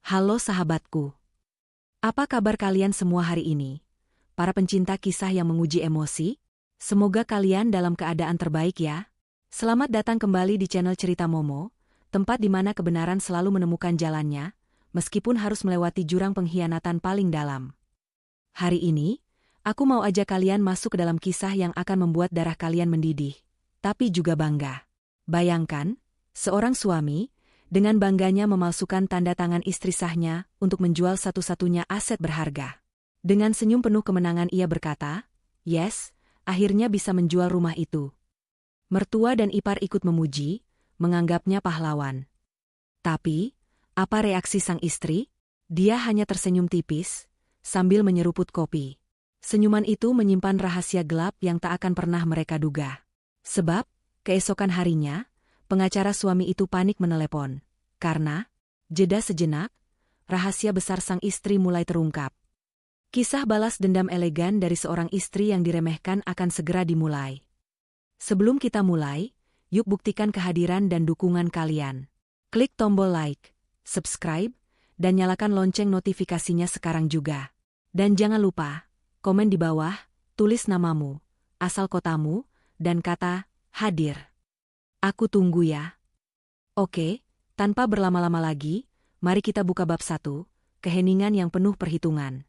Halo sahabatku. Apa kabar kalian semua hari ini? Para pencinta kisah yang menguji emosi? Semoga kalian dalam keadaan terbaik ya. Selamat datang kembali di channel Cerita Momo, tempat di mana kebenaran selalu menemukan jalannya, meskipun harus melewati jurang pengkhianatan paling dalam. Hari ini, aku mau ajak kalian masuk ke dalam kisah yang akan membuat darah kalian mendidih, tapi juga bangga. Bayangkan, seorang suami dengan bangganya memalsukan tanda tangan istri sahnya untuk menjual satu-satunya aset berharga. Dengan senyum penuh kemenangan ia berkata, "Yes, akhirnya bisa menjual rumah itu." Mertua dan ipar ikut memuji, menganggapnya pahlawan. Tapi, apa reaksi sang istri? Dia hanya tersenyum tipis, sambil menyeruput kopi. Senyuman itu menyimpan rahasia gelap yang tak akan pernah mereka duga. Sebab, keesokan harinya, pengacara suami itu panik menelepon. Karena, jeda sejenak, rahasia besar sang istri mulai terungkap. Kisah balas dendam elegan dari seorang istri yang diremehkan akan segera dimulai. Sebelum kita mulai, yuk buktikan kehadiran dan dukungan kalian. Klik tombol like, subscribe, dan nyalakan lonceng notifikasinya sekarang juga. Dan jangan lupa, komen di bawah, tulis namamu, asal kotamu, dan kata, hadir. Aku tunggu ya. Oke, tanpa berlama-lama lagi, mari kita buka bab 1, keheningan yang penuh perhitungan.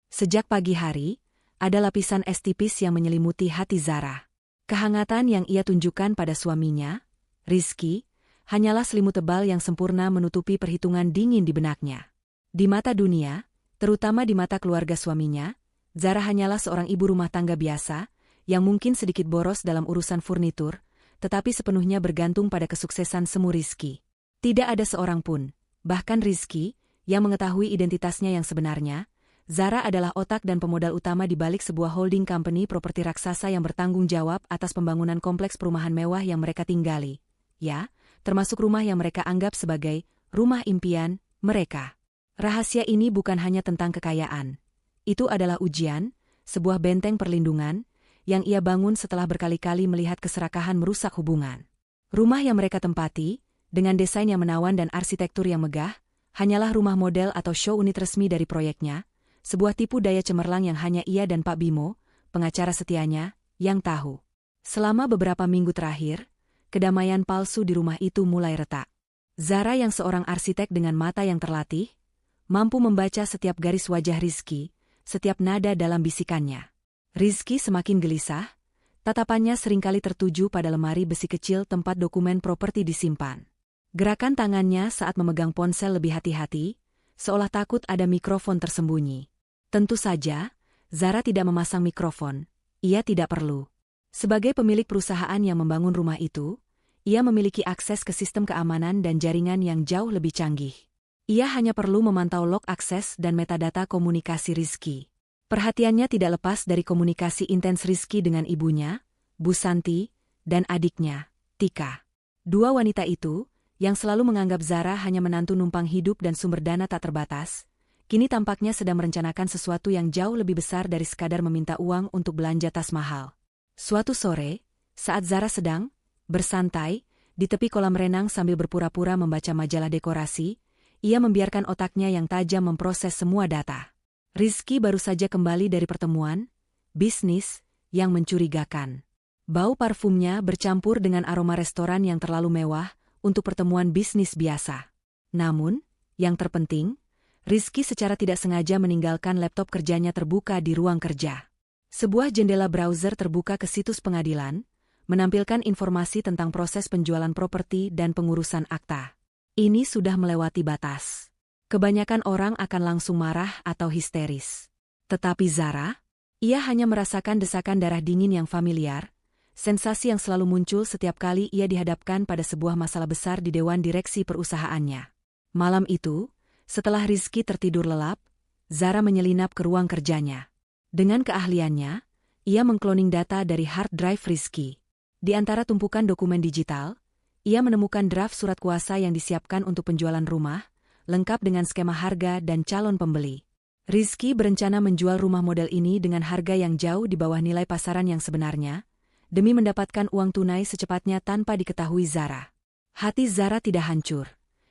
Sejak pagi hari, ada lapisan es tipis yang menyelimuti hati Zara. Kehangatan yang ia tunjukkan pada suaminya, Rizky, hanyalah selimut tebal yang sempurna menutupi perhitungan dingin di benaknya. Di mata dunia, terutama di mata keluarga suaminya, Zara hanyalah seorang ibu rumah tangga biasa, yang mungkin sedikit boros dalam urusan furnitur, tetapi sepenuhnya bergantung pada kesuksesan semu Rizky. Tidak ada seorang pun, bahkan Rizky, yang mengetahui identitasnya yang sebenarnya. Zara adalah otak dan pemodal utama di balik sebuah holding company properti raksasa yang bertanggung jawab atas pembangunan kompleks perumahan mewah yang mereka tinggali. Ya, termasuk rumah yang mereka anggap sebagai rumah impian mereka. Rahasia ini bukan hanya tentang kekayaan. Itu adalah ujian, sebuah benteng perlindungan, yang ia bangun setelah berkali-kali melihat keserakahan merusak hubungan. Rumah yang mereka tempati, dengan desain yang menawan dan arsitektur yang megah, hanyalah rumah model atau show unit resmi dari proyeknya, sebuah tipu daya cemerlang yang hanya ia dan Pak Bimo, pengacara setianya, yang tahu. Selama beberapa minggu terakhir, kedamaian palsu di rumah itu mulai retak. Zara yang seorang arsitek dengan mata yang terlatih, mampu membaca setiap garis wajah Rizky, setiap nada dalam bisikannya. Rizky semakin gelisah, tatapannya seringkali tertuju pada lemari besi kecil tempat dokumen properti disimpan. Gerakan tangannya saat memegang ponsel lebih hati-hati, seolah takut ada mikrofon tersembunyi. Tentu saja, Zara tidak memasang mikrofon, ia tidak perlu. Sebagai pemilik perusahaan yang membangun rumah itu, ia memiliki akses ke sistem keamanan dan jaringan yang jauh lebih canggih. Ia hanya perlu memantau log akses dan metadata komunikasi Rizky. Perhatiannya tidak lepas dari komunikasi intens Rizky dengan ibunya, Bu Santi, dan adiknya, Tika. Dua wanita itu, yang selalu menganggap Zara hanya menantu numpang hidup dan sumber dana tak terbatas, kini tampaknya sedang merencanakan sesuatu yang jauh lebih besar dari sekadar meminta uang untuk belanja tas mahal. Suatu sore, saat Zara sedang bersantai di tepi kolam renang sambil berpura-pura membaca majalah dekorasi, ia membiarkan otaknya yang tajam memproses semua data. Rizky baru saja kembali dari pertemuan bisnis yang mencurigakan. Bau parfumnya bercampur dengan aroma restoran yang terlalu mewah untuk pertemuan bisnis biasa. Namun, yang terpenting, Rizky secara tidak sengaja meninggalkan laptop kerjanya terbuka di ruang kerja. Sebuah jendela browser terbuka ke situs pengadilan, menampilkan informasi tentang proses penjualan properti dan pengurusan akta. Ini sudah melewati batas. Kebanyakan orang akan langsung marah atau histeris. Tetapi Zara, ia hanya merasakan desakan darah dingin yang familiar, sensasi yang selalu muncul setiap kali ia dihadapkan pada sebuah masalah besar di dewan direksi perusahaannya. Malam itu, setelah Rizky tertidur lelap, Zara menyelinap ke ruang kerjanya. Dengan keahliannya, ia mengkloning data dari hard drive Rizky. Di antara tumpukan dokumen digital, ia menemukan draft surat kuasa yang disiapkan untuk penjualan rumah, lengkap dengan skema harga dan calon pembeli. Rizky berencana menjual rumah model ini dengan harga yang jauh di bawah nilai pasaran yang sebenarnya, demi mendapatkan uang tunai secepatnya tanpa diketahui Zara. Hati Zara tidak hancur.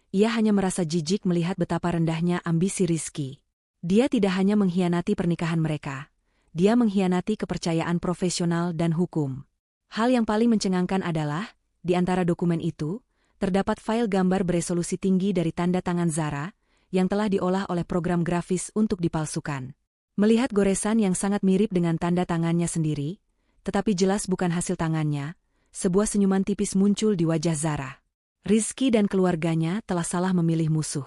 ia hanya merasa jijik melihat betapa rendahnya ambisi Rizky. Dia tidak hanya mengkhianati pernikahan mereka, dia mengkhianati kepercayaan profesional dan hukum. Hal yang paling mencengangkan adalah, di antara dokumen itu, terdapat file gambar beresolusi tinggi dari tanda tangan Zara, yang telah diolah oleh program grafis untuk dipalsukan. Melihat goresan yang sangat mirip dengan tanda tangannya sendiri, tetapi jelas bukan hasil tangannya, sebuah senyuman tipis muncul di wajah Zara. Rizky dan keluarganya telah salah memilih musuh.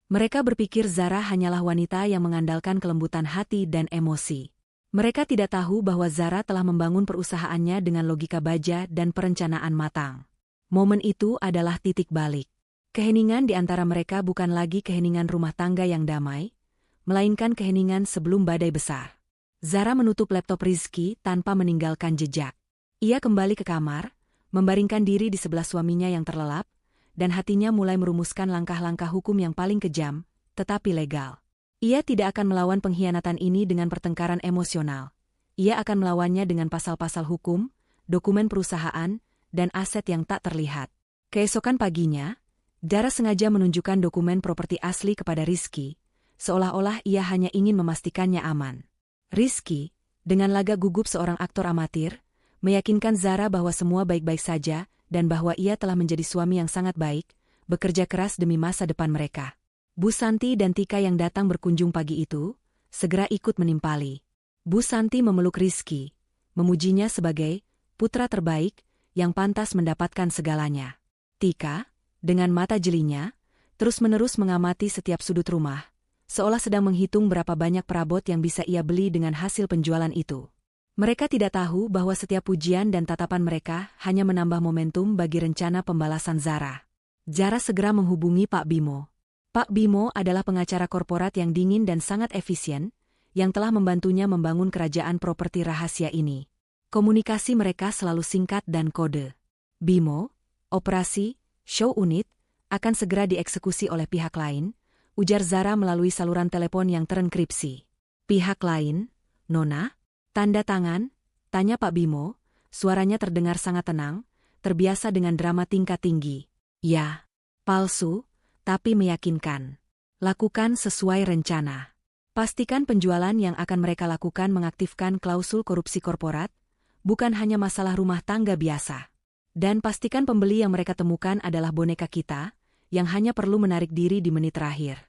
Mereka berpikir Zara hanyalah wanita yang mengandalkan kelembutan hati dan emosi. Mereka tidak tahu bahwa Zara telah membangun perusahaannya dengan logika baja dan perencanaan matang. Momen itu adalah titik balik. Keheningan di antara mereka bukan lagi keheningan rumah tangga yang damai, melainkan keheningan sebelum badai besar. Zara menutup laptop Rizky tanpa meninggalkan jejak. Ia kembali ke kamar, membaringkan diri di sebelah suaminya yang terlelap, dan hatinya mulai merumuskan langkah-langkah hukum yang paling kejam, tetapi legal. Ia tidak akan melawan pengkhianatan ini dengan pertengkaran emosional. Ia akan melawannya dengan pasal-pasal hukum, dokumen perusahaan, dan aset yang tak terlihat. Keesokan paginya, Zara sengaja menunjukkan dokumen properti asli kepada Rizky, seolah-olah ia hanya ingin memastikannya aman. Rizky, dengan laga gugup seorang aktor amatir, meyakinkan Zara bahwa semua baik-baik saja, dan bahwa ia telah menjadi suami yang sangat baik, bekerja keras demi masa depan mereka. Bu Santi dan Tika yang datang berkunjung pagi itu, segera ikut menimpali. Bu Santi memeluk Rizky, memujinya sebagai putra terbaik yang pantas mendapatkan segalanya. Tika, dengan mata jelinya, terus-menerus mengamati setiap sudut rumah, seolah sedang menghitung berapa banyak perabot yang bisa ia beli dengan hasil penjualan itu. Mereka tidak tahu bahwa setiap pujian dan tatapan mereka hanya menambah momentum bagi rencana pembalasan Zara. Zara segera menghubungi Pak Bimo. Pak Bimo adalah pengacara korporat yang dingin dan sangat efisien, yang telah membantunya membangun kerajaan properti rahasia ini. Komunikasi mereka selalu singkat dan kode. Bimo, operasi, show unit, akan segera dieksekusi oleh pihak lain, ujar Zara melalui saluran telepon yang terenkripsi. Pihak lain, Nona? Tanda tangan? Tanya Pak Bimo, suaranya terdengar sangat tenang, terbiasa dengan drama tingkat tinggi. Ya, palsu, tapi meyakinkan. Lakukan sesuai rencana. Pastikan penjualan yang akan mereka lakukan mengaktifkan klausul korupsi korporat, bukan hanya masalah rumah tangga biasa. Dan pastikan pembeli yang mereka temukan adalah boneka kita, yang hanya perlu menarik diri di menit terakhir.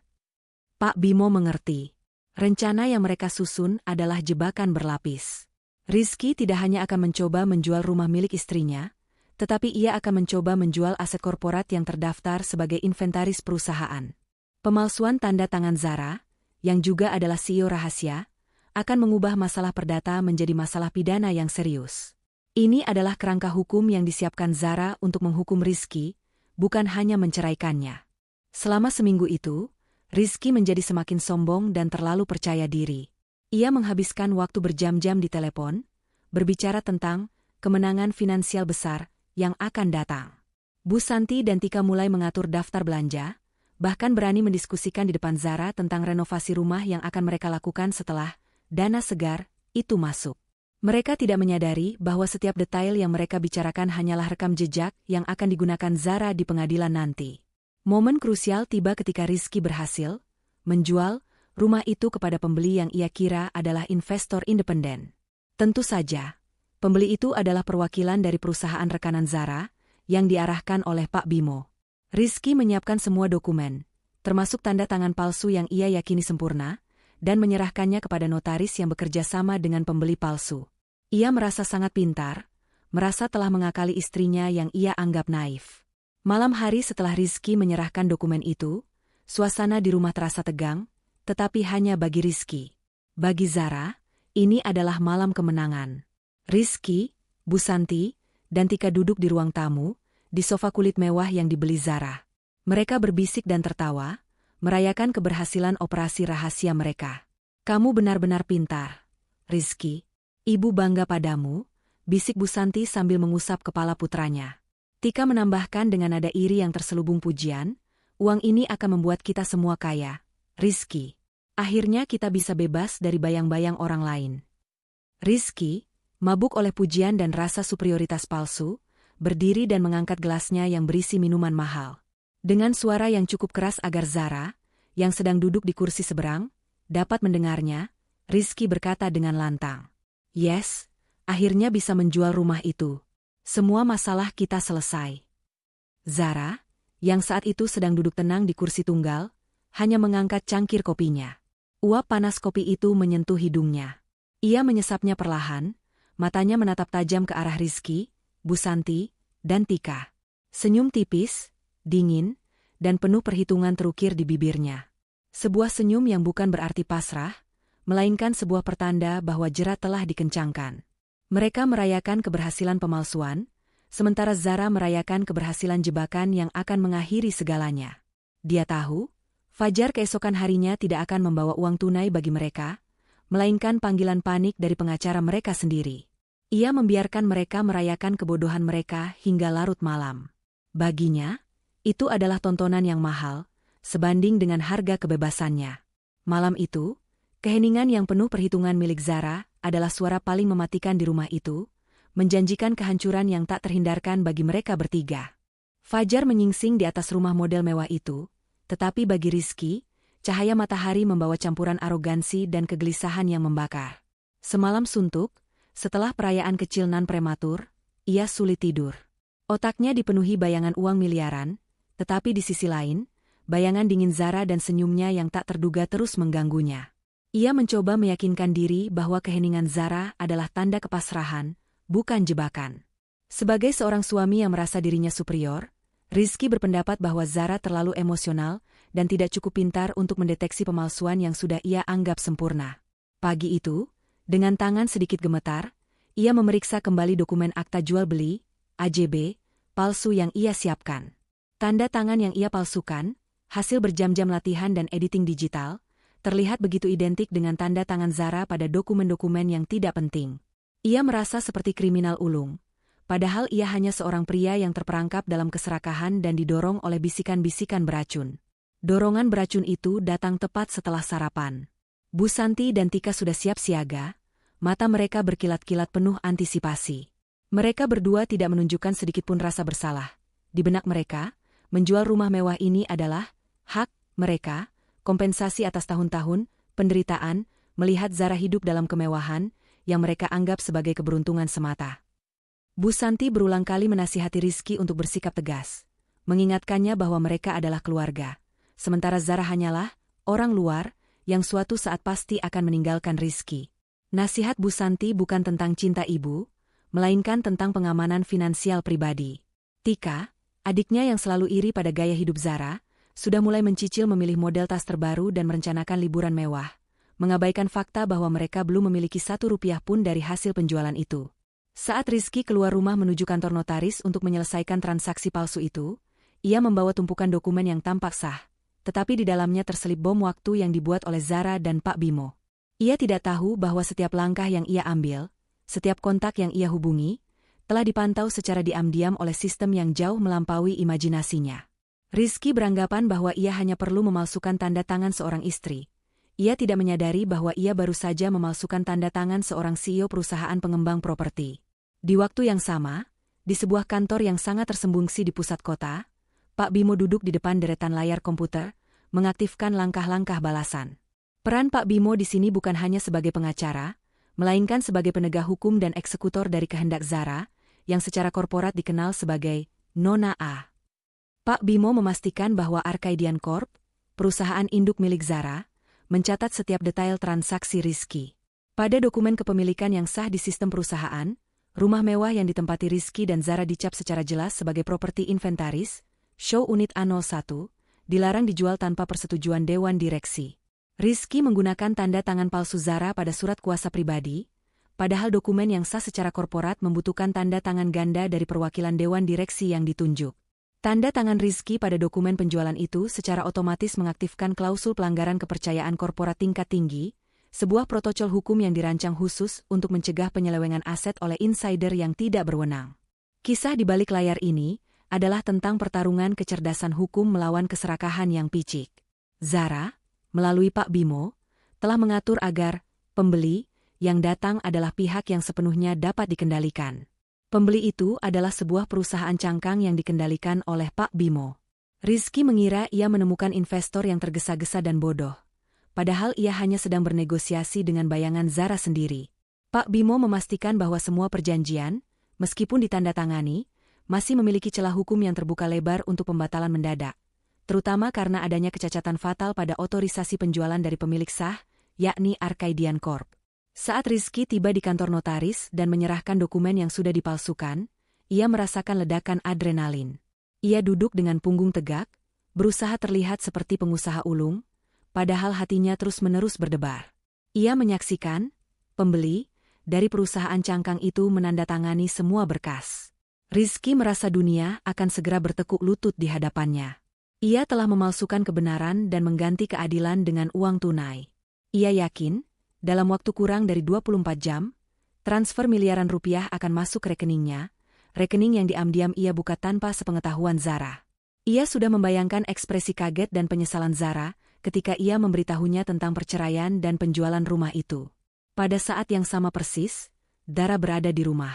Pak Bimo mengerti. Rencana yang mereka susun adalah jebakan berlapis. Rizky tidak hanya akan mencoba menjual rumah milik istrinya, tetapi ia akan mencoba menjual aset korporat yang terdaftar sebagai inventaris perusahaan. Pemalsuan tanda tangan Zara, yang juga adalah CEO rahasia, akan mengubah masalah perdata menjadi masalah pidana yang serius. Ini adalah kerangka hukum yang disiapkan Zara untuk menghukum Rizky, bukan hanya menceraikannya. Selama seminggu itu, Rizky menjadi semakin sombong dan terlalu percaya diri. Ia menghabiskan waktu berjam-jam di telepon, berbicara tentang kemenangan finansial besar yang akan datang. Bu Santi dan Tika mulai mengatur daftar belanja, bahkan berani mendiskusikan di depan Zara tentang renovasi rumah yang akan mereka lakukan setelah dana segar itu masuk. Mereka tidak menyadari bahwa setiap detail yang mereka bicarakan hanyalah rekam jejak yang akan digunakan Zara di pengadilan nanti. Momen krusial tiba ketika Rizky berhasil menjual rumah itu kepada pembeli yang ia kira adalah investor independen. Tentu saja, pembeli itu adalah perwakilan dari perusahaan rekanan Zara yang diarahkan oleh Pak Bimo. Rizky menyiapkan semua dokumen, termasuk tanda tangan palsu yang ia yakini sempurna, dan menyerahkannya kepada notaris yang bekerja sama dengan pembeli palsu. Ia merasa sangat pintar, merasa telah mengakali istrinya yang ia anggap naif. Malam hari setelah Rizky menyerahkan dokumen itu, suasana di rumah terasa tegang, tetapi hanya bagi Rizky. Bagi Zara, ini adalah malam kemenangan. Rizky, Bu Santi, dan Tika duduk di ruang tamu, di sofa kulit mewah yang dibeli Zara. Mereka berbisik dan tertawa, merayakan keberhasilan operasi rahasia mereka. Kamu benar-benar pintar, Rizky. Ibu bangga padamu, bisik Bu Santi sambil mengusap kepala putranya. Tika menambahkan dengan nada iri yang terselubung pujian, uang ini akan membuat kita semua kaya, Rizky. Akhirnya kita bisa bebas dari bayang-bayang orang lain. Rizky, mabuk oleh pujian dan rasa superioritas palsu, berdiri dan mengangkat gelasnya yang berisi minuman mahal. Dengan suara yang cukup keras agar Zara, yang sedang duduk di kursi seberang, dapat mendengarnya, Rizky berkata dengan lantang. Yes, akhirnya bisa menjual rumah itu. Semua masalah kita selesai. Zara, yang saat itu sedang duduk tenang di kursi tunggal, hanya mengangkat cangkir kopinya. Uap panas kopi itu menyentuh hidungnya. Ia menyesapnya perlahan, matanya menatap tajam ke arah Rizky, Bu Santi, dan Tika. Senyum tipis, dingin, dan penuh perhitungan terukir di bibirnya. Sebuah senyum yang bukan berarti pasrah, melainkan sebuah pertanda bahwa jerat telah dikencangkan. Mereka merayakan keberhasilan pemalsuan, sementara Zara merayakan keberhasilan jebakan yang akan mengakhiri segalanya. Dia tahu, fajar keesokan harinya tidak akan membawa uang tunai bagi mereka, melainkan panggilan panik dari pengacara mereka sendiri. Ia membiarkan mereka merayakan kebodohan mereka hingga larut malam. Baginya, itu adalah tontonan yang mahal, sebanding dengan harga kebebasannya. Malam itu, keheningan yang penuh perhitungan milik Zara adalah suara paling mematikan di rumah itu, menjanjikan kehancuran yang tak terhindarkan bagi mereka bertiga. Fajar menyingsing di atas rumah model mewah itu, tetapi bagi Rizky, cahaya matahari membawa campuran arogansi dan kegelisahan yang membakar. Semalam suntuk, setelah perayaan kecil nan prematur, ia sulit tidur. Otaknya dipenuhi bayangan uang miliaran, tetapi di sisi lain, bayangan dingin Zara dan senyumnya yang tak terduga terus mengganggunya. Ia mencoba meyakinkan diri bahwa keheningan Zara adalah tanda kepasrahan, bukan jebakan. Sebagai seorang suami yang merasa dirinya superior, Rizky berpendapat bahwa Zara terlalu emosional dan tidak cukup pintar untuk mendeteksi pemalsuan yang sudah ia anggap sempurna. Pagi itu, dengan tangan sedikit gemetar, ia memeriksa kembali dokumen akta jual beli, AJB, palsu yang ia siapkan. Tanda tangan yang ia palsukan, hasil berjam-jam latihan dan editing digital, terlihat begitu identik dengan tanda tangan Zara pada dokumen-dokumen yang tidak penting. Ia merasa seperti kriminal ulung, padahal ia hanya seorang pria yang terperangkap dalam keserakahan dan didorong oleh bisikan-bisikan beracun. Dorongan beracun itu datang tepat setelah sarapan. Bu Santi dan Tika sudah siap siaga, mata mereka berkilat-kilat penuh antisipasi. Mereka berdua tidak menunjukkan sedikitpun rasa bersalah. Di benak mereka, menjual rumah mewah ini adalah hak mereka, kompensasi atas tahun-tahun penderitaan, melihat Zara hidup dalam kemewahan yang mereka anggap sebagai keberuntungan semata. Bu Santi berulang kali menasihati Rizky untuk bersikap tegas, mengingatkannya bahwa mereka adalah keluarga, sementara Zara hanyalah orang luar yang suatu saat pasti akan meninggalkan Rizky. Nasihat Bu Santi bukan tentang cinta ibu, melainkan tentang pengamanan finansial pribadi. Tika, adiknya yang selalu iri pada gaya hidup Zara, sudah mulai mencicil memilih model tas terbaru dan merencanakan liburan mewah, mengabaikan fakta bahwa mereka belum memiliki Rp1 pun dari hasil penjualan itu. Saat Rizky keluar rumah menuju kantor notaris untuk menyelesaikan transaksi palsu itu, ia membawa tumpukan dokumen yang tampak sah, tetapi di dalamnya terselip bom waktu yang dibuat oleh Zara dan Pak Bimo. Ia tidak tahu bahwa setiap langkah yang ia ambil, setiap kontak yang ia hubungi, telah dipantau secara diam-diam oleh sistem yang jauh melampaui imajinasinya. Rizky beranggapan bahwa ia hanya perlu memalsukan tanda tangan seorang istri. Ia tidak menyadari bahwa ia baru saja memalsukan tanda tangan seorang CEO perusahaan pengembang properti. Di waktu yang sama, di sebuah kantor yang sangat tersembunyi di pusat kota, Pak Bimo duduk di depan deretan layar komputer, mengaktifkan langkah-langkah balasan. Peran Pak Bimo di sini bukan hanya sebagai pengacara, melainkan sebagai penegak hukum dan eksekutor dari kehendak Zara, yang secara korporat dikenal sebagai Nona A. Pak Bimo memastikan bahwa Arkadian Corp, perusahaan induk milik Zara, mencatat setiap detail transaksi Rizky. Pada dokumen kepemilikan yang sah di sistem perusahaan, rumah mewah yang ditempati Rizky dan Zara dicap secara jelas sebagai properti inventaris, show unit A01, dilarang dijual tanpa persetujuan Dewan Direksi. Rizky menggunakan tanda tangan palsu Zara pada surat kuasa pribadi, padahal dokumen yang sah secara korporat membutuhkan tanda tangan ganda dari perwakilan Dewan Direksi yang ditunjuk. Tanda tangan Rizky pada dokumen penjualan itu secara otomatis mengaktifkan klausul pelanggaran kepercayaan korporat tingkat tinggi, sebuah protokol hukum yang dirancang khusus untuk mencegah penyelewengan aset oleh insider yang tidak berwenang. Kisah di balik layar ini adalah tentang pertarungan kecerdasan hukum melawan keserakahan yang picik. Zara, melalui Pak Bimo, telah mengatur agar pembeli yang datang adalah pihak yang sepenuhnya dapat dikendalikan. Pembeli itu adalah sebuah perusahaan cangkang yang dikendalikan oleh Pak Bimo. Rizky mengira ia menemukan investor yang tergesa-gesa dan bodoh. Padahal ia hanya sedang bernegosiasi dengan bayangan Zara sendiri. Pak Bimo memastikan bahwa semua perjanjian, meskipun ditandatangani, masih memiliki celah hukum yang terbuka lebar untuk pembatalan mendadak. Terutama karena adanya kecacatan fatal pada otorisasi penjualan dari pemilik sah, yakni Arkadian Corp. Saat Rizky tiba di kantor notaris dan menyerahkan dokumen yang sudah dipalsukan, ia merasakan ledakan adrenalin. Ia duduk dengan punggung tegak, berusaha terlihat seperti pengusaha ulung, padahal hatinya terus-menerus berdebar. Ia menyaksikan, pembeli, dari perusahaan cangkang itu menandatangani semua berkas. Rizky merasa dunia akan segera bertekuk lutut di hadapannya. Ia telah memalsukan kebenaran dan mengganti keadilan dengan uang tunai. Ia yakin, dalam waktu kurang dari 24 jam, transfer miliaran rupiah akan masuk ke rekeningnya, rekening yang diam-diam ia buka tanpa sepengetahuan Zara. Ia sudah membayangkan ekspresi kaget dan penyesalan Zara ketika ia memberitahunya tentang perceraian dan penjualan rumah itu. Pada saat yang sama persis, Zara berada di rumah.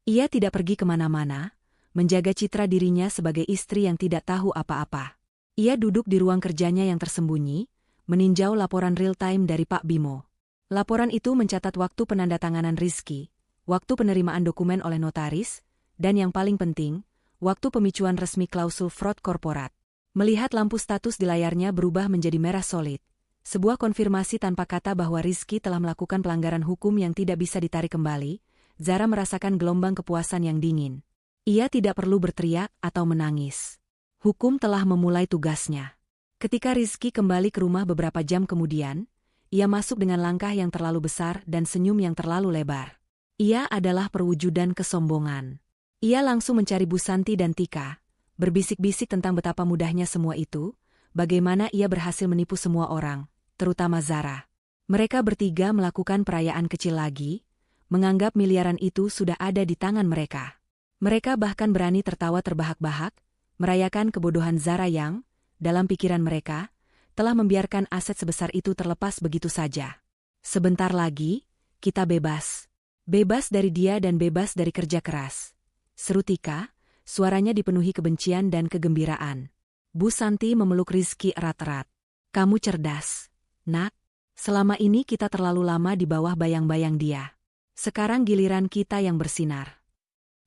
Ia tidak pergi kemana-mana, menjaga citra dirinya sebagai istri yang tidak tahu apa-apa. Ia duduk di ruang kerjanya yang tersembunyi, meninjau laporan real-time dari Pak Bimo. Laporan itu mencatat waktu penandatanganan Rizky, waktu penerimaan dokumen oleh notaris, dan yang paling penting, waktu pemicuan resmi klausul fraud korporat. Melihat lampu status di layarnya berubah menjadi merah solid, sebuah konfirmasi tanpa kata bahwa Rizky telah melakukan pelanggaran hukum yang tidak bisa ditarik kembali, Zara merasakan gelombang kepuasan yang dingin. Ia tidak perlu berteriak atau menangis. Hukum telah memulai tugasnya. Ketika Rizky kembali ke rumah beberapa jam kemudian, ia masuk dengan langkah yang terlalu besar dan senyum yang terlalu lebar. Ia adalah perwujudan kesombongan. Ia langsung mencari Bu Santi dan Tika, berbisik-bisik tentang betapa mudahnya semua itu, bagaimana ia berhasil menipu semua orang, terutama Zara. Mereka bertiga melakukan perayaan kecil lagi, menganggap miliaran itu sudah ada di tangan mereka. Mereka bahkan berani tertawa terbahak-bahak, merayakan kebodohan Zara yang, dalam pikiran mereka, telah membiarkan aset sebesar itu terlepas begitu saja. Sebentar lagi, kita bebas. Bebas dari dia dan bebas dari kerja keras. Seru Tika, suaranya dipenuhi kebencian dan kegembiraan. Bu Santi memeluk Rizky erat-erat. Kamu cerdas, nak. Selama ini kita terlalu lama di bawah bayang-bayang dia. Sekarang giliran kita yang bersinar.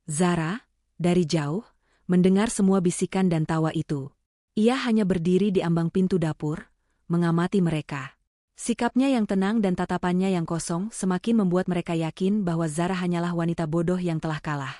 Zara, dari jauh, mendengar semua bisikan dan tawa itu. Ia hanya berdiri di ambang pintu dapur, mengamati mereka. Sikapnya yang tenang dan tatapannya yang kosong semakin membuat mereka yakin bahwa Zara hanyalah wanita bodoh yang telah kalah.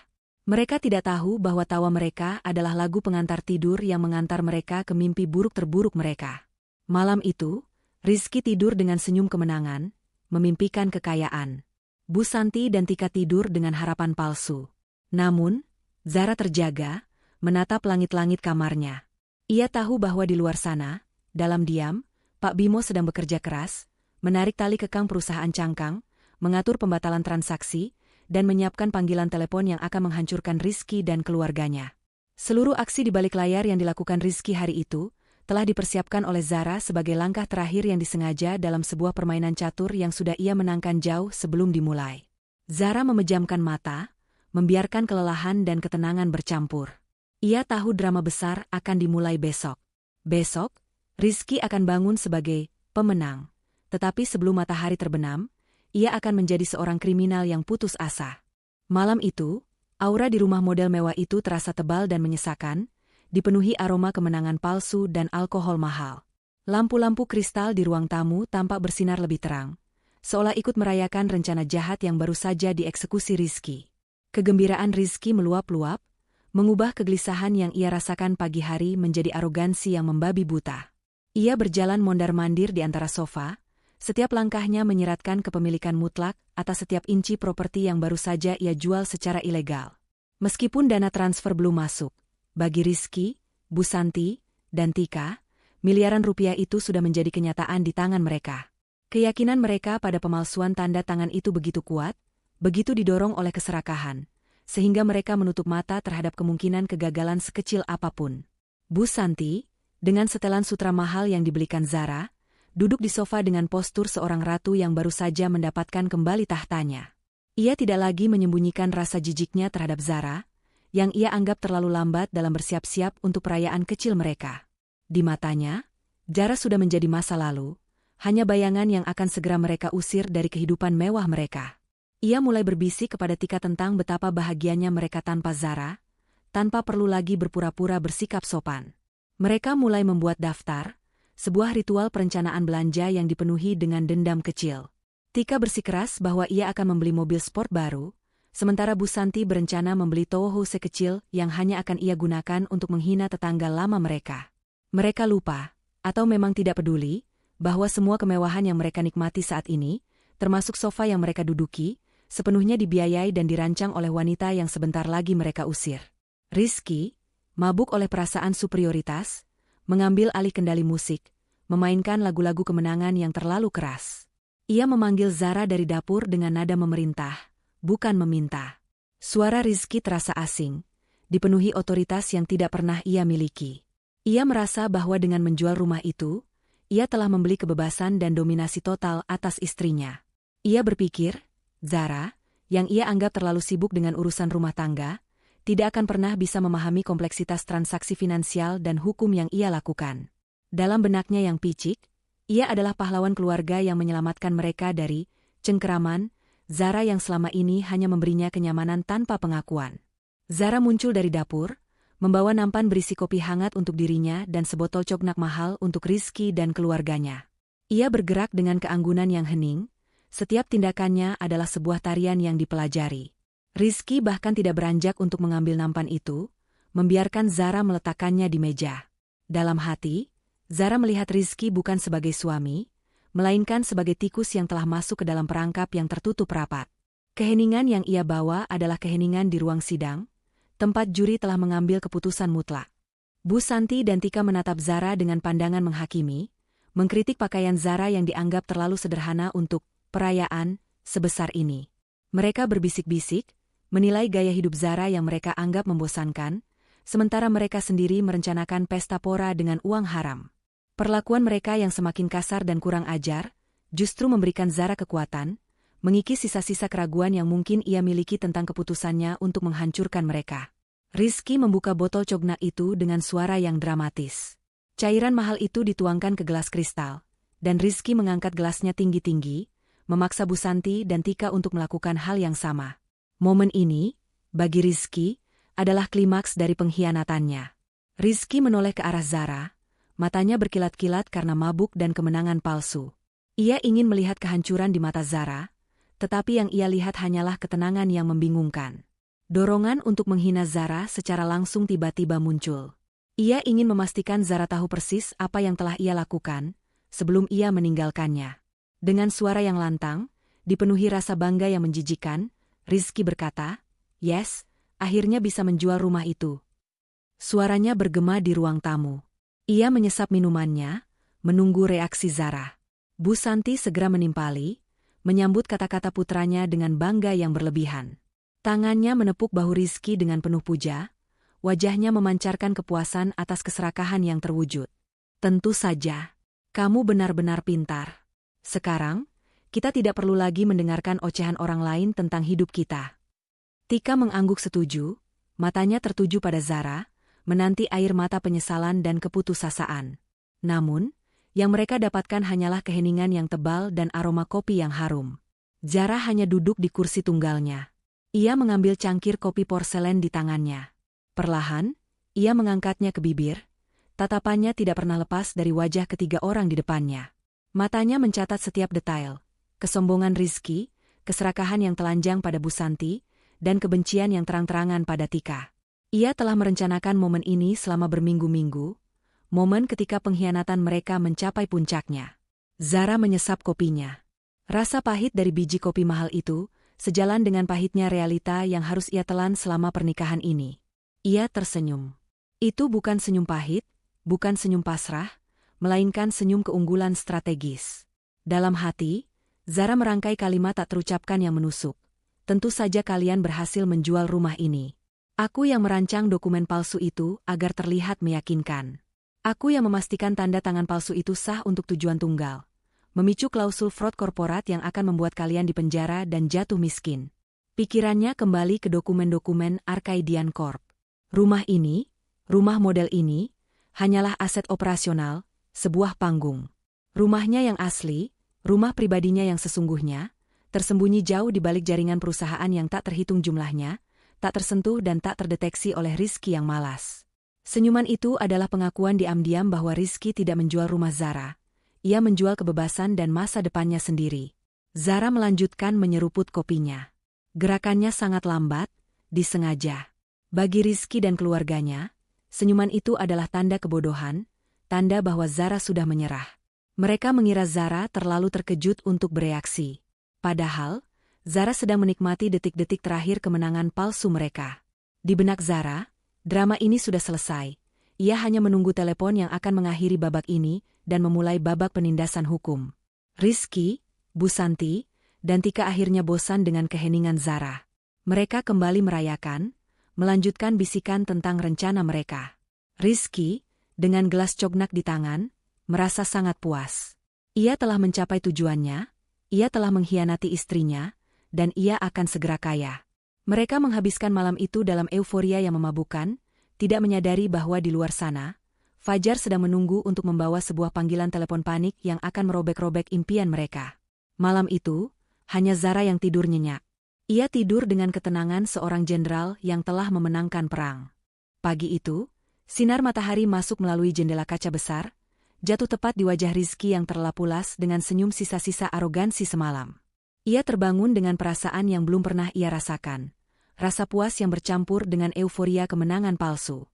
Mereka tidak tahu bahwa tawa mereka adalah lagu pengantar tidur yang mengantar mereka ke mimpi buruk terburuk mereka. Malam itu, Rizky tidur dengan senyum kemenangan, memimpikan kekayaan. Bu Santi dan Tika tidur dengan harapan palsu. Namun, Zara terjaga, menatap langit-langit kamarnya. Ia tahu bahwa di luar sana, dalam diam, Pak Bimo sedang bekerja keras, menarik tali kekang perusahaan cangkang, mengatur pembatalan transaksi, dan menyiapkan panggilan telepon yang akan menghancurkan Rizky dan keluarganya. Seluruh aksi di balik layar yang dilakukan Rizky hari itu, telah dipersiapkan oleh Zara sebagai langkah terakhir yang disengaja dalam sebuah permainan catur yang sudah ia menangkan jauh sebelum dimulai. Zara memejamkan mata, membiarkan kelelahan dan ketenangan bercampur. Ia tahu drama besar akan dimulai besok. Besok, Rizky akan bangun sebagai pemenang. Tetapi sebelum matahari terbenam, ia akan menjadi seorang kriminal yang putus asa. Malam itu, aura di rumah model mewah itu terasa tebal dan menyesakan, dipenuhi aroma kemenangan palsu dan alkohol mahal. Lampu-lampu kristal di ruang tamu tampak bersinar lebih terang, seolah ikut merayakan rencana jahat yang baru saja dieksekusi Rizky. Kegembiraan Rizky meluap-luap, mengubah kegelisahan yang ia rasakan pagi hari menjadi arogansi yang membabi buta. Ia berjalan mondar-mandir di antara sofa, setiap langkahnya menyiratkan kepemilikan mutlak atas setiap inci properti yang baru saja ia jual secara ilegal. Meskipun dana transfer belum masuk, bagi Rizky, Bu Santi, dan Tika, miliaran rupiah itu sudah menjadi kenyataan di tangan mereka. Keyakinan mereka pada pemalsuan tanda tangan itu begitu kuat, begitu didorong oleh keserakahan, sehingga mereka menutup mata terhadap kemungkinan kegagalan sekecil apapun. Bu Santi, dengan setelan sutra mahal yang dibelikan Zara, duduk di sofa dengan postur seorang ratu yang baru saja mendapatkan kembali tahtanya. Ia tidak lagi menyembunyikan rasa jijiknya terhadap Zara, yang ia anggap terlalu lambat dalam bersiap-siap untuk perayaan kecil mereka. Di matanya, Zara sudah menjadi masa lalu, hanya bayangan yang akan segera mereka usir dari kehidupan mewah mereka. Ia mulai berbisik kepada Tika tentang betapa bahagianya mereka tanpa Zara, tanpa perlu lagi berpura-pura bersikap sopan. Mereka mulai membuat daftar, sebuah ritual perencanaan belanja yang dipenuhi dengan dendam kecil. Tika bersikeras bahwa ia akan membeli mobil sport baru, sementara Bu Santi berencana membeli Toho sekecil yang hanya akan ia gunakan untuk menghina tetangga lama mereka. Mereka lupa, atau memang tidak peduli, bahwa semua kemewahan yang mereka nikmati saat ini, termasuk sofa yang mereka duduki, sepenuhnya dibiayai dan dirancang oleh wanita yang sebentar lagi mereka usir. Rizky, mabuk oleh perasaan superioritas, mengambil alih kendali musik, memainkan lagu-lagu kemenangan yang terlalu keras. Ia memanggil Zara dari dapur dengan nada memerintah, bukan meminta. Suara Rizky terasa asing, dipenuhi otoritas yang tidak pernah ia miliki. Ia merasa bahwa dengan menjual rumah itu, ia telah membeli kebebasan dan dominasi total atas istrinya. Ia berpikir, Zara, yang ia anggap terlalu sibuk dengan urusan rumah tangga, tidak akan pernah bisa memahami kompleksitas transaksi finansial dan hukum yang ia lakukan. Dalam benaknya yang picik, ia adalah pahlawan keluarga yang menyelamatkan mereka dari cengkeraman Zara yang selama ini hanya memberinya kenyamanan tanpa pengakuan. Zara muncul dari dapur, membawa nampan berisi kopi hangat untuk dirinya dan sebotol cognak mahal untuk Rizky dan keluarganya. Ia bergerak dengan keanggunan yang hening, setiap tindakannya adalah sebuah tarian yang dipelajari. Rizky bahkan tidak beranjak untuk mengambil nampan itu, membiarkan Zara meletakkannya di meja. Dalam hati, Zara melihat Rizky bukan sebagai suami, melainkan sebagai tikus yang telah masuk ke dalam perangkap yang tertutup rapat. Keheningan yang ia bawa adalah keheningan di ruang sidang, tempat juri telah mengambil keputusan mutlak. Bu Santi dan Tika menatap Zara dengan pandangan menghakimi, mengkritik pakaian Zara yang dianggap terlalu sederhana untuk perayaan sebesar ini. Mereka berbisik-bisik, menilai gaya hidup Zara yang mereka anggap membosankan, sementara mereka sendiri merencanakan pesta pora dengan uang haram. Perlakuan mereka yang semakin kasar dan kurang ajar, justru memberikan Zara kekuatan, mengikis sisa-sisa keraguan yang mungkin ia miliki tentang keputusannya untuk menghancurkan mereka. Rizky membuka botol cognak itu dengan suara yang dramatis. Cairan mahal itu dituangkan ke gelas kristal, dan Rizky mengangkat gelasnya tinggi-tinggi, memaksa Bu Santi dan Tika untuk melakukan hal yang sama. Momen ini, bagi Rizky, adalah klimaks dari pengkhianatannya. Rizky menoleh ke arah Zara, matanya berkilat-kilat karena mabuk dan kemenangan palsu. Ia ingin melihat kehancuran di mata Zara, tetapi yang ia lihat hanyalah ketenangan yang membingungkan. Dorongan untuk menghina Zara secara langsung tiba-tiba muncul. Ia ingin memastikan Zara tahu persis apa yang telah ia lakukan, sebelum ia meninggalkannya. Dengan suara yang lantang, dipenuhi rasa bangga yang menjijikan, Rizky berkata, "Yes, akhirnya bisa menjual rumah itu." Suaranya bergema di ruang tamu. Ia menyesap minumannya, menunggu reaksi Zara. Bu Santi segera menimpali, menyambut kata-kata putranya dengan bangga yang berlebihan. Tangannya menepuk bahu Rizky dengan penuh puja, wajahnya memancarkan kepuasan atas keserakahan yang terwujud. "Tentu saja, kamu benar-benar pintar. Sekarang, kita tidak perlu lagi mendengarkan ocehan orang lain tentang hidup kita." Tika mengangguk setuju, matanya tertuju pada Zara, menanti air mata penyesalan dan keputusasaan. Namun, yang mereka dapatkan hanyalah keheningan yang tebal dan aroma kopi yang harum. Zara hanya duduk di kursi tunggalnya. Ia mengambil cangkir kopi porselen di tangannya. Perlahan, ia mengangkatnya ke bibir, tatapannya tidak pernah lepas dari wajah ketiga orang di depannya. Matanya mencatat setiap detail, kesombongan Rizky, keserakahan yang telanjang pada Bu Santi, dan kebencian yang terang-terangan pada Tika. Ia telah merencanakan momen ini selama berminggu-minggu, momen ketika pengkhianatan mereka mencapai puncaknya. Zara menyesap kopinya. Rasa pahit dari biji kopi mahal itu, sejalan dengan pahitnya realita yang harus ia telan selama pernikahan ini. Ia tersenyum. Itu bukan senyum pahit, bukan senyum pasrah, melainkan senyum keunggulan strategis. Dalam hati, Zara merangkai kalimat tak terucapkan yang menusuk. "Tentu saja kalian berhasil menjual rumah ini. Aku yang merancang dokumen palsu itu agar terlihat meyakinkan. Aku yang memastikan tanda tangan palsu itu sah untuk tujuan tunggal. Memicu klausul fraud korporat yang akan membuat kalian dipenjara dan jatuh miskin." Pikirannya kembali ke dokumen-dokumen Arkadian Corp. Rumah ini, rumah model ini, hanyalah aset operasional, sebuah panggung. Rumahnya yang asli, rumah pribadinya yang sesungguhnya, tersembunyi jauh di balik jaringan perusahaan yang tak terhitung jumlahnya, tak tersentuh dan tak terdeteksi oleh Rizky yang malas. Senyuman itu adalah pengakuan diam-diam bahwa Rizky tidak menjual rumah Zara. Ia menjual kebebasan dan masa depannya sendiri. Zara melanjutkan menyeruput kopinya. Gerakannya sangat lambat, disengaja. Bagi Rizky dan keluarganya, senyuman itu adalah tanda kebodohan, tanda bahwa Zara sudah menyerah. Mereka mengira Zara terlalu terkejut untuk bereaksi. Padahal, Zara sedang menikmati detik-detik terakhir kemenangan palsu mereka. Di benak Zara, drama ini sudah selesai. Ia hanya menunggu telepon yang akan mengakhiri babak ini dan memulai babak penindasan hukum. Rizky, Bu Santi, dan Tika akhirnya bosan dengan keheningan Zara. Mereka kembali merayakan, melanjutkan bisikan tentang rencana mereka. Rizky, dengan gelas cognak di tangan, merasa sangat puas. Ia telah mencapai tujuannya, ia telah mengkhianati istrinya, dan ia akan segera kaya. Mereka menghabiskan malam itu dalam euforia yang memabukkan, tidak menyadari bahwa di luar sana, Fajar sedang menunggu untuk membawa sebuah panggilan telepon panik yang akan merobek-robek impian mereka. Malam itu, hanya Zara yang tidur nyenyak. Ia tidur dengan ketenangan seorang jenderal yang telah memenangkan perang. Pagi itu, sinar matahari masuk melalui jendela kaca besar, jatuh tepat di wajah Rizky yang terlelap pulas dengan senyum sisa-sisa arogansi semalam. Ia terbangun dengan perasaan yang belum pernah ia rasakan. Rasa puas yang bercampur dengan euforia kemenangan palsu.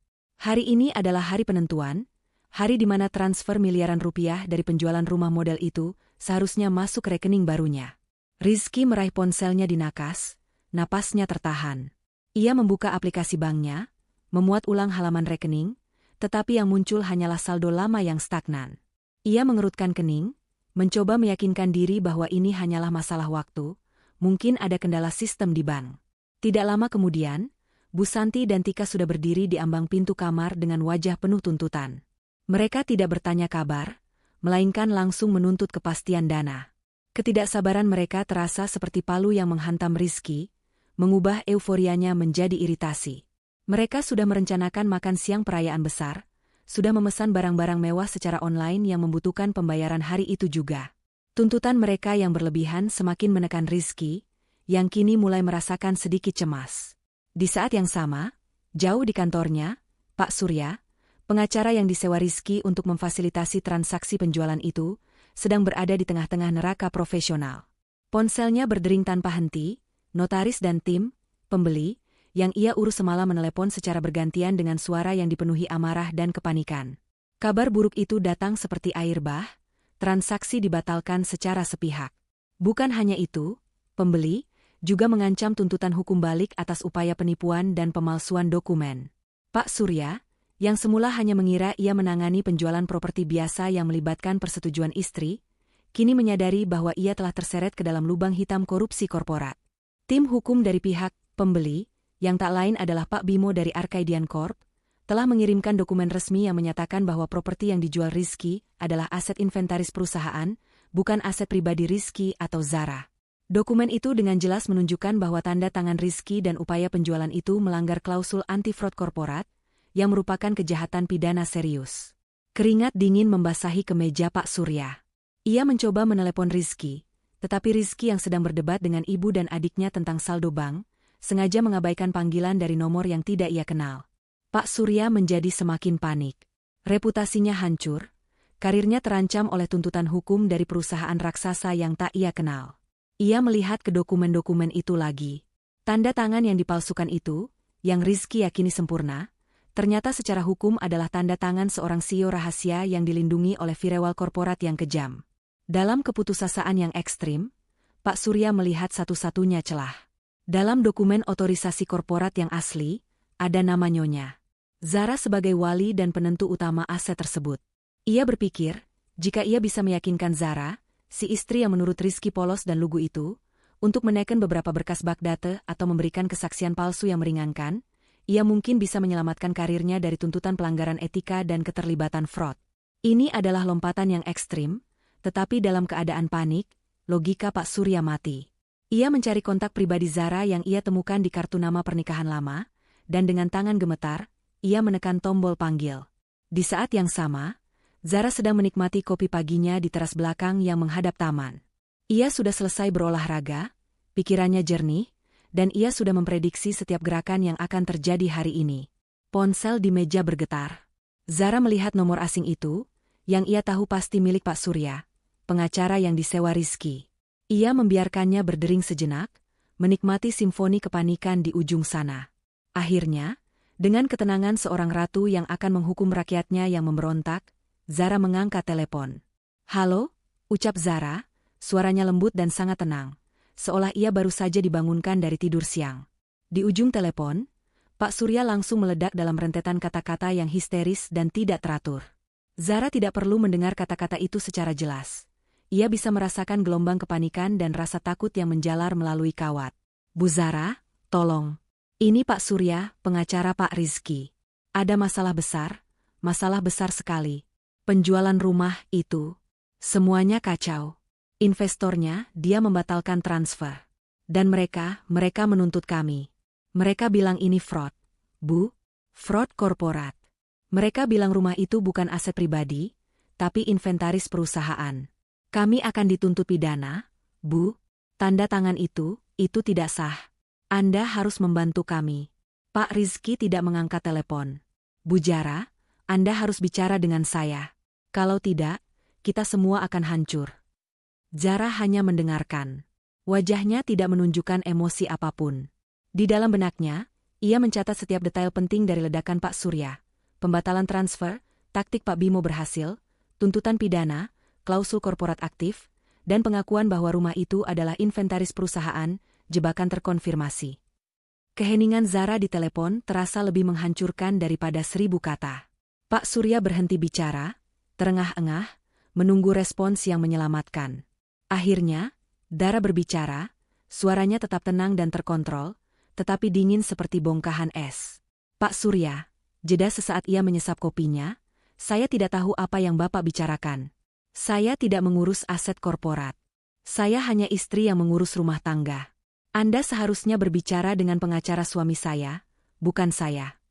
Hari ini adalah hari penentuan, hari di mana transfer miliaran rupiah dari penjualan rumah model itu seharusnya masuk rekening barunya. Rizky meraih ponselnya di nakas, napasnya tertahan. Ia membuka aplikasi banknya, memuat ulang halaman rekening, tetapi yang muncul hanyalah saldo lama yang stagnan. Ia mengerutkan kening, mencoba meyakinkan diri bahwa ini hanyalah masalah waktu, mungkin ada kendala sistem di bank. Tidak lama kemudian, Bu Santi dan Tika sudah berdiri di ambang pintu kamar dengan wajah penuh tuntutan. Mereka tidak bertanya kabar, melainkan langsung menuntut kepastian dana. Ketidaksabaran mereka terasa seperti palu yang menghantam Rizky, mengubah euforianya menjadi iritasi. Mereka sudah merencanakan makan siang perayaan besar, sudah memesan barang-barang mewah secara online yang membutuhkan pembayaran hari itu juga. Tuntutan mereka yang berlebihan semakin menekan Rizky, yang kini mulai merasakan sedikit cemas. Di saat yang sama, jauh di kantornya, Pak Surya, pengacara yang disewa Rizky untuk memfasilitasi transaksi penjualan itu, sedang berada di tengah-tengah neraka profesional. Ponselnya berdering tanpa henti, notaris dan tim, pembeli, yang ia urus semalam menelepon secara bergantian dengan suara yang dipenuhi amarah dan kepanikan. Kabar buruk itu datang seperti air bah, transaksi dibatalkan secara sepihak. Bukan hanya itu, pembeli juga mengancam tuntutan hukum balik atas upaya penipuan dan pemalsuan dokumen. Pak Surya, yang semula hanya mengira ia menangani penjualan properti biasa yang melibatkan persetujuan istri, kini menyadari bahwa ia telah terseret ke dalam lubang hitam korupsi korporat. Tim hukum dari pihak pembeli, yang tak lain adalah Pak Bimo dari Arkadian Corp, telah mengirimkan dokumen resmi yang menyatakan bahwa properti yang dijual Rizky adalah aset inventaris perusahaan, bukan aset pribadi Rizky atau Zara. Dokumen itu dengan jelas menunjukkan bahwa tanda tangan Rizky dan upaya penjualan itu melanggar klausul anti-fraud korporat, yang merupakan kejahatan pidana serius. Keringat dingin membasahi kemeja Pak Surya. Ia mencoba menelepon Rizky, tetapi Rizky yang sedang berdebat dengan ibu dan adiknya tentang saldo bank, sengaja mengabaikan panggilan dari nomor yang tidak ia kenal. Pak Surya menjadi semakin panik. Reputasinya hancur, karirnya terancam oleh tuntutan hukum dari perusahaan raksasa yang tak ia kenal. Ia melihat ke dokumen-dokumen itu lagi. Tanda tangan yang dipalsukan itu, yang Rizky yakini sempurna, ternyata secara hukum adalah tanda tangan seorang CEO rahasia yang dilindungi oleh firewall korporat yang kejam. Dalam keputusasaan yang ekstrim, Pak Surya melihat satu-satunya celah. Dalam dokumen otorisasi korporat yang asli, ada nama Nyonya Zara sebagai wali dan penentu utama aset tersebut. Ia berpikir, jika ia bisa meyakinkan Zara, si istri yang menurut Rizky polos dan lugu itu, untuk menekan beberapa berkas backdata atau memberikan kesaksian palsu yang meringankan, ia mungkin bisa menyelamatkan karirnya dari tuntutan pelanggaran etika dan keterlibatan fraud. Ini adalah lompatan yang ekstrim, tetapi dalam keadaan panik, logika Pak Surya mati. Ia mencari kontak pribadi Zara yang ia temukan di kartu nama pernikahan lama, dan dengan tangan gemetar, ia menekan tombol panggil. Di saat yang sama, Zara sedang menikmati kopi paginya di teras belakang yang menghadap taman. Ia sudah selesai berolahraga, pikirannya jernih, dan ia sudah memprediksi setiap gerakan yang akan terjadi hari ini. Ponsel di meja bergetar. Zara melihat nomor asing itu, yang ia tahu pasti milik Pak Surya, pengacara yang disewa Rizky. Ia membiarkannya berdering sejenak, menikmati simfoni kepanikan di ujung sana. Akhirnya, dengan ketenangan seorang ratu yang akan menghukum rakyatnya yang memberontak, Zara mengangkat telepon. "Halo?" ucap Zara, suaranya lembut dan sangat tenang, seolah ia baru saja dibangunkan dari tidur siang. Di ujung telepon, Pak Surya langsung meledak dalam rentetan kata-kata yang histeris dan tidak teratur. Zara tidak perlu mendengar kata-kata itu secara jelas. Ia bisa merasakan gelombang kepanikan dan rasa takut yang menjalar melalui kawat. "Bu Zara, tolong. Ini Pak Surya, pengacara Pak Rizky. Ada masalah besar sekali. Penjualan rumah itu, semuanya kacau. Investornya, dia membatalkan transfer. Dan mereka menuntut kami. Mereka bilang ini fraud. Bu, fraud korporat. Mereka bilang rumah itu bukan aset pribadi, tapi inventaris perusahaan. Kami akan dituntut pidana, Bu. Tanda tangan itu tidak sah. Anda harus membantu kami." Pak Rizky tidak mengangkat telepon. "Bu Zara, Anda harus bicara dengan saya. Kalau tidak, kita semua akan hancur." Zara hanya mendengarkan. Wajahnya tidak menunjukkan emosi apapun. Di dalam benaknya, ia mencatat setiap detail penting dari ledakan Pak Surya. Pembatalan transfer, taktik Pak Bimo berhasil, tuntutan pidana, klausul korporat aktif, dan pengakuan bahwa rumah itu adalah inventaris perusahaan, jebakan terkonfirmasi. Keheningan Zara di telepon terasa lebih menghancurkan daripada 1000 kata. Pak Surya berhenti bicara, terengah-engah, menunggu respons yang menyelamatkan. Akhirnya, Zara berbicara, suaranya tetap tenang dan terkontrol, tetapi dingin seperti bongkahan es. "Pak Surya," jeda sesaat ia menyesap kopinya, "saya tidak tahu apa yang Bapak bicarakan. Saya tidak mengurus aset korporat. Saya hanya istri yang mengurus rumah tangga. Anda seharusnya berbicara dengan pengacara suami saya, bukan saya."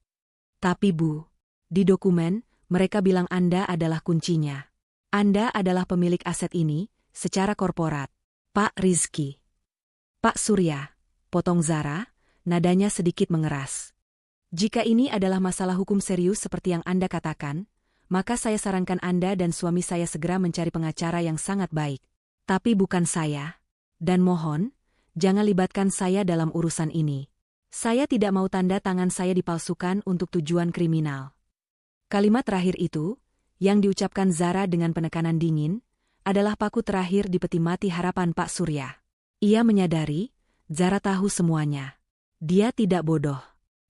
"Tapi Bu, di dokumen, mereka bilang Anda adalah kuncinya. Anda adalah pemilik aset ini, secara korporat." "Pak Rizky." "Pak Surya," potong Zara, nadanya sedikit mengeras. "Jika ini adalah masalah hukum serius seperti yang Anda katakan, maka saya sarankan Anda dan suami saya segera mencari pengacara yang sangat baik. Tapi bukan saya. Dan mohon, jangan libatkan saya dalam urusan ini. Saya tidak mau tanda tangan saya dipalsukan untuk tujuan kriminal." Kalimat terakhir itu, yang diucapkan Zara dengan penekanan dingin, adalah paku terakhir di peti mati harapan Pak Surya. Ia menyadari, Zara tahu semuanya. Dia tidak bodoh.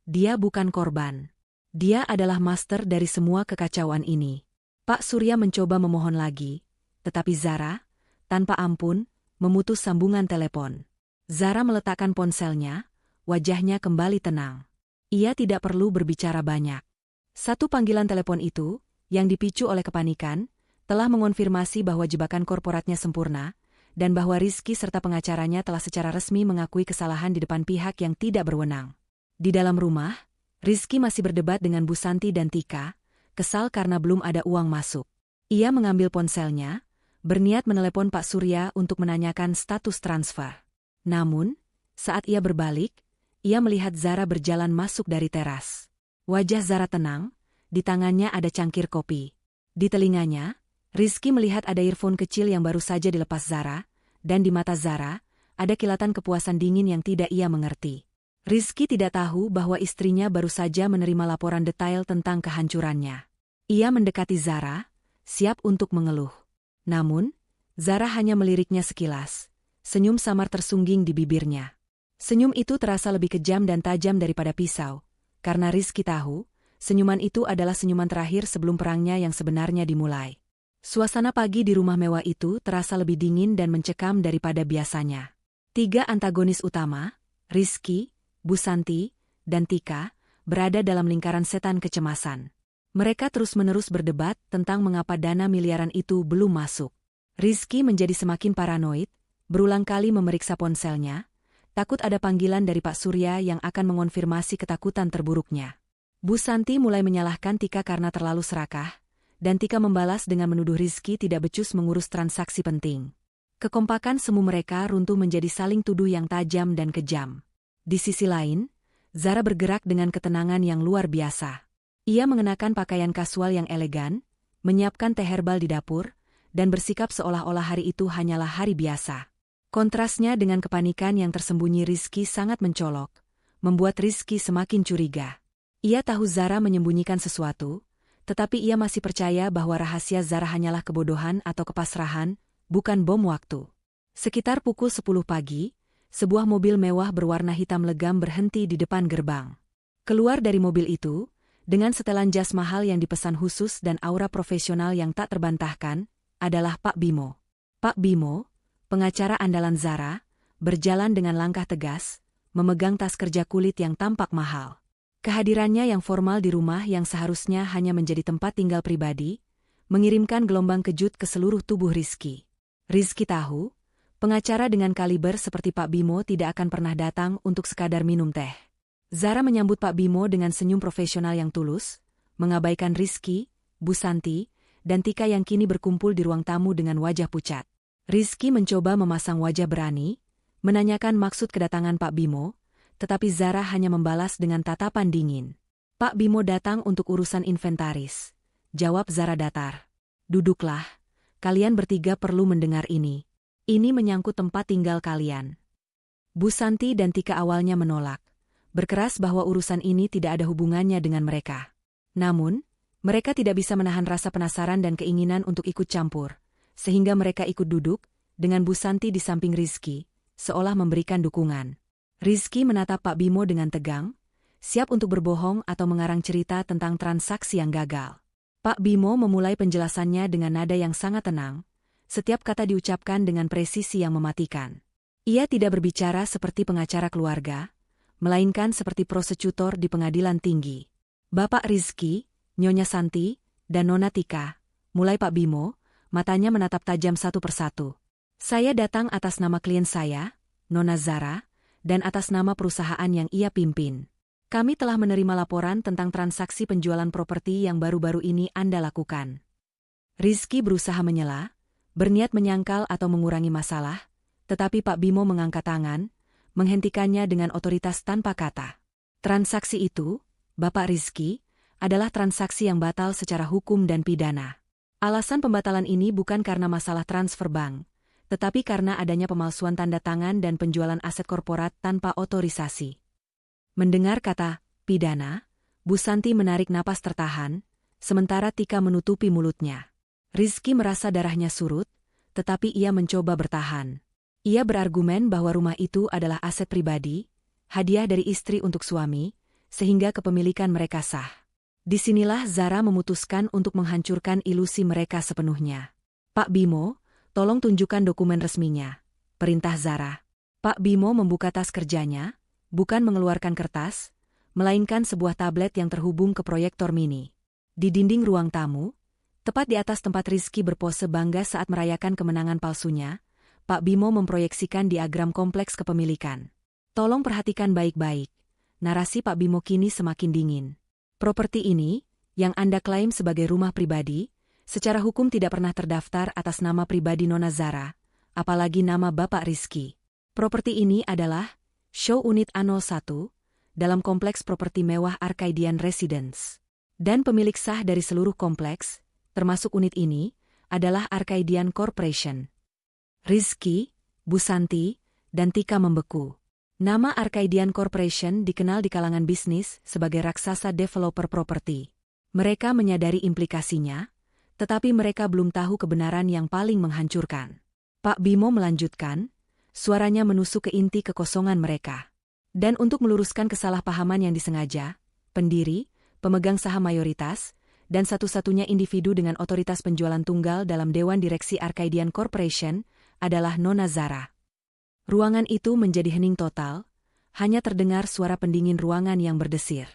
Dia bukan korban. Dia adalah master dari semua kekacauan ini. Pak Surya mencoba memohon lagi, tetapi Zara, tanpa ampun, memutus sambungan telepon. Zara meletakkan ponselnya, wajahnya kembali tenang. Ia tidak perlu berbicara banyak. Satu panggilan telepon itu, yang dipicu oleh kepanikan, telah mengonfirmasi bahwa jebakan korporatnya sempurna, dan bahwa Rizky serta pengacaranya telah secara resmi mengakui kesalahan di depan pihak yang tidak berwenang. Di dalam rumah, Rizky masih berdebat dengan Bu Santi dan Tika, kesal karena belum ada uang masuk. Ia mengambil ponselnya, berniat menelepon Pak Surya untuk menanyakan status transfer. Namun, saat ia berbalik, ia melihat Zara berjalan masuk dari teras. Wajah Zara tenang, di tangannya ada cangkir kopi. Di telinganya, Rizky melihat ada earphone kecil yang baru saja dilepas Zara, dan di mata Zara, ada kilatan kepuasan dingin yang tidak ia mengerti. Rizky tidak tahu bahwa istrinya baru saja menerima laporan detail tentang kehancurannya. Ia mendekati Zara, siap untuk mengeluh. Namun, Zara hanya meliriknya sekilas. Senyum samar tersungging di bibirnya. Senyum itu terasa lebih kejam dan tajam daripada pisau, karena Rizky tahu, senyuman itu adalah senyuman terakhir sebelum perangnya yang sebenarnya dimulai. Suasana pagi di rumah mewah itu terasa lebih dingin dan mencekam daripada biasanya. 3 antagonis utama, Rizky, Bu Santi, dan Tika, berada dalam lingkaran setan kecemasan. Mereka terus-menerus berdebat tentang mengapa dana miliaran itu belum masuk. Rizky menjadi semakin paranoid, berulang kali memeriksa ponselnya, takut ada panggilan dari Pak Surya yang akan mengonfirmasi ketakutan terburuknya. Bu Santi mulai menyalahkan Tika karena terlalu serakah, dan Tika membalas dengan menuduh Rizky tidak becus mengurus transaksi penting. Kekompakan semu mereka runtuh menjadi saling tuduh yang tajam dan kejam. Di sisi lain, Zara bergerak dengan ketenangan yang luar biasa. Ia mengenakan pakaian kasual yang elegan, menyiapkan teh herbal di dapur, dan bersikap seolah-olah hari itu hanyalah hari biasa. Kontrasnya dengan kepanikan yang tersembunyi Rizky sangat mencolok, membuat Rizky semakin curiga. Ia tahu Zara menyembunyikan sesuatu, tetapi ia masih percaya bahwa rahasia Zara hanyalah kebodohan atau kepasrahan, bukan bom waktu. Sekitar pukul 10 pagi, sebuah mobil mewah berwarna hitam legam berhenti di depan gerbang. Keluar dari mobil itu, dengan setelan jas mahal yang dipesan khusus dan aura profesional yang tak terbantahkan, adalah Pak Bimo. Pak Bimo, pengacara andalan Zara, berjalan dengan langkah tegas, memegang tas kerja kulit yang tampak mahal. Kehadirannya yang formal di rumah yang seharusnya hanya menjadi tempat tinggal pribadi, mengirimkan gelombang kejut ke seluruh tubuh Rizky. Rizky tahu, pengacara dengan kaliber seperti Pak Bimo tidak akan pernah datang untuk sekadar minum teh. Zara menyambut Pak Bimo dengan senyum profesional yang tulus, mengabaikan Rizky, Bu Santi, dan Tika yang kini berkumpul di ruang tamu dengan wajah pucat. Rizky mencoba memasang wajah berani, menanyakan maksud kedatangan Pak Bimo, tetapi Zara hanya membalas dengan tatapan dingin. Pak Bimo datang untuk urusan inventaris. Jawab Zara datar. Duduklah, kalian bertiga perlu mendengar ini. Ini menyangkut tempat tinggal kalian. Bu Santi dan Tika awalnya menolak, berkeras bahwa urusan ini tidak ada hubungannya dengan mereka. Namun, mereka tidak bisa menahan rasa penasaran dan keinginan untuk ikut campur, sehingga mereka ikut duduk, dengan Bu Santi di samping Rizky, seolah memberikan dukungan. Rizky menatap Pak Bimo dengan tegang, siap untuk berbohong atau mengarang cerita tentang transaksi yang gagal. Pak Bimo memulai penjelasannya dengan nada yang sangat tenang, setiap kata diucapkan dengan presisi yang mematikan. Ia tidak berbicara seperti pengacara keluarga, melainkan seperti prosekutor di pengadilan tinggi. Bapak Rizky, Nyonya Santi, dan Nona Tika, mulai Pak Bimo, matanya menatap tajam satu persatu. Saya datang atas nama klien saya, Nona Zara, dan atas nama perusahaan yang ia pimpin. Kami telah menerima laporan tentang transaksi penjualan properti yang baru-baru ini Anda lakukan. Rizky berusaha menyela, berniat menyangkal atau mengurangi masalah, tetapi Pak Bimo mengangkat tangan, menghentikannya dengan otoritas tanpa kata. Transaksi itu, Bapak Rizky, adalah transaksi yang batal secara hukum dan pidana. Alasan pembatalan ini bukan karena masalah transfer bank, tetapi karena adanya pemalsuan tanda tangan dan penjualan aset korporat tanpa otorisasi. Mendengar kata pidana, Bu Santi menarik napas tertahan, sementara Tika menutupi mulutnya. Rizky merasa darahnya surut, tetapi ia mencoba bertahan. Ia berargumen bahwa rumah itu adalah aset pribadi, hadiah dari istri untuk suami, sehingga kepemilikan mereka sah. Disinilah Zara memutuskan untuk menghancurkan ilusi mereka sepenuhnya. Pak Bimo, tolong tunjukkan dokumen resminya, perintah Zara. Pak Bimo membuka tas kerjanya, bukan mengeluarkan kertas, melainkan sebuah tablet yang terhubung ke proyektor mini. Di dinding ruang tamu, tepat di atas tempat Rizky berpose bangga saat merayakan kemenangan palsunya, Pak Bimo memproyeksikan diagram kompleks kepemilikan. Tolong perhatikan baik-baik, narasi Pak Bimo kini semakin dingin. Properti ini, yang Anda klaim sebagai rumah pribadi, secara hukum tidak pernah terdaftar atas nama pribadi Nona Zara, apalagi nama Bapak Rizky. Properti ini adalah Show Unit A01 dalam kompleks properti mewah Arcadian Residence. Dan pemilik sah dari seluruh kompleks, termasuk unit ini, adalah Arcadian Corporation. Rizky, Bu Santi, dan Tika membeku. Nama Arcadian Corporation dikenal di kalangan bisnis sebagai raksasa developer properti. Mereka menyadari implikasinya, tetapi mereka belum tahu kebenaran yang paling menghancurkan. Pak Bimo melanjutkan, suaranya menusuk ke inti kekosongan mereka. Dan untuk meluruskan kesalahpahaman yang disengaja, pendiri, pemegang saham mayoritas, dan satu-satunya individu dengan otoritas penjualan tunggal dalam Dewan Direksi Arcadian Corporation adalah Nona Zara. Ruangan itu menjadi hening total, hanya terdengar suara pendingin ruangan yang berdesir.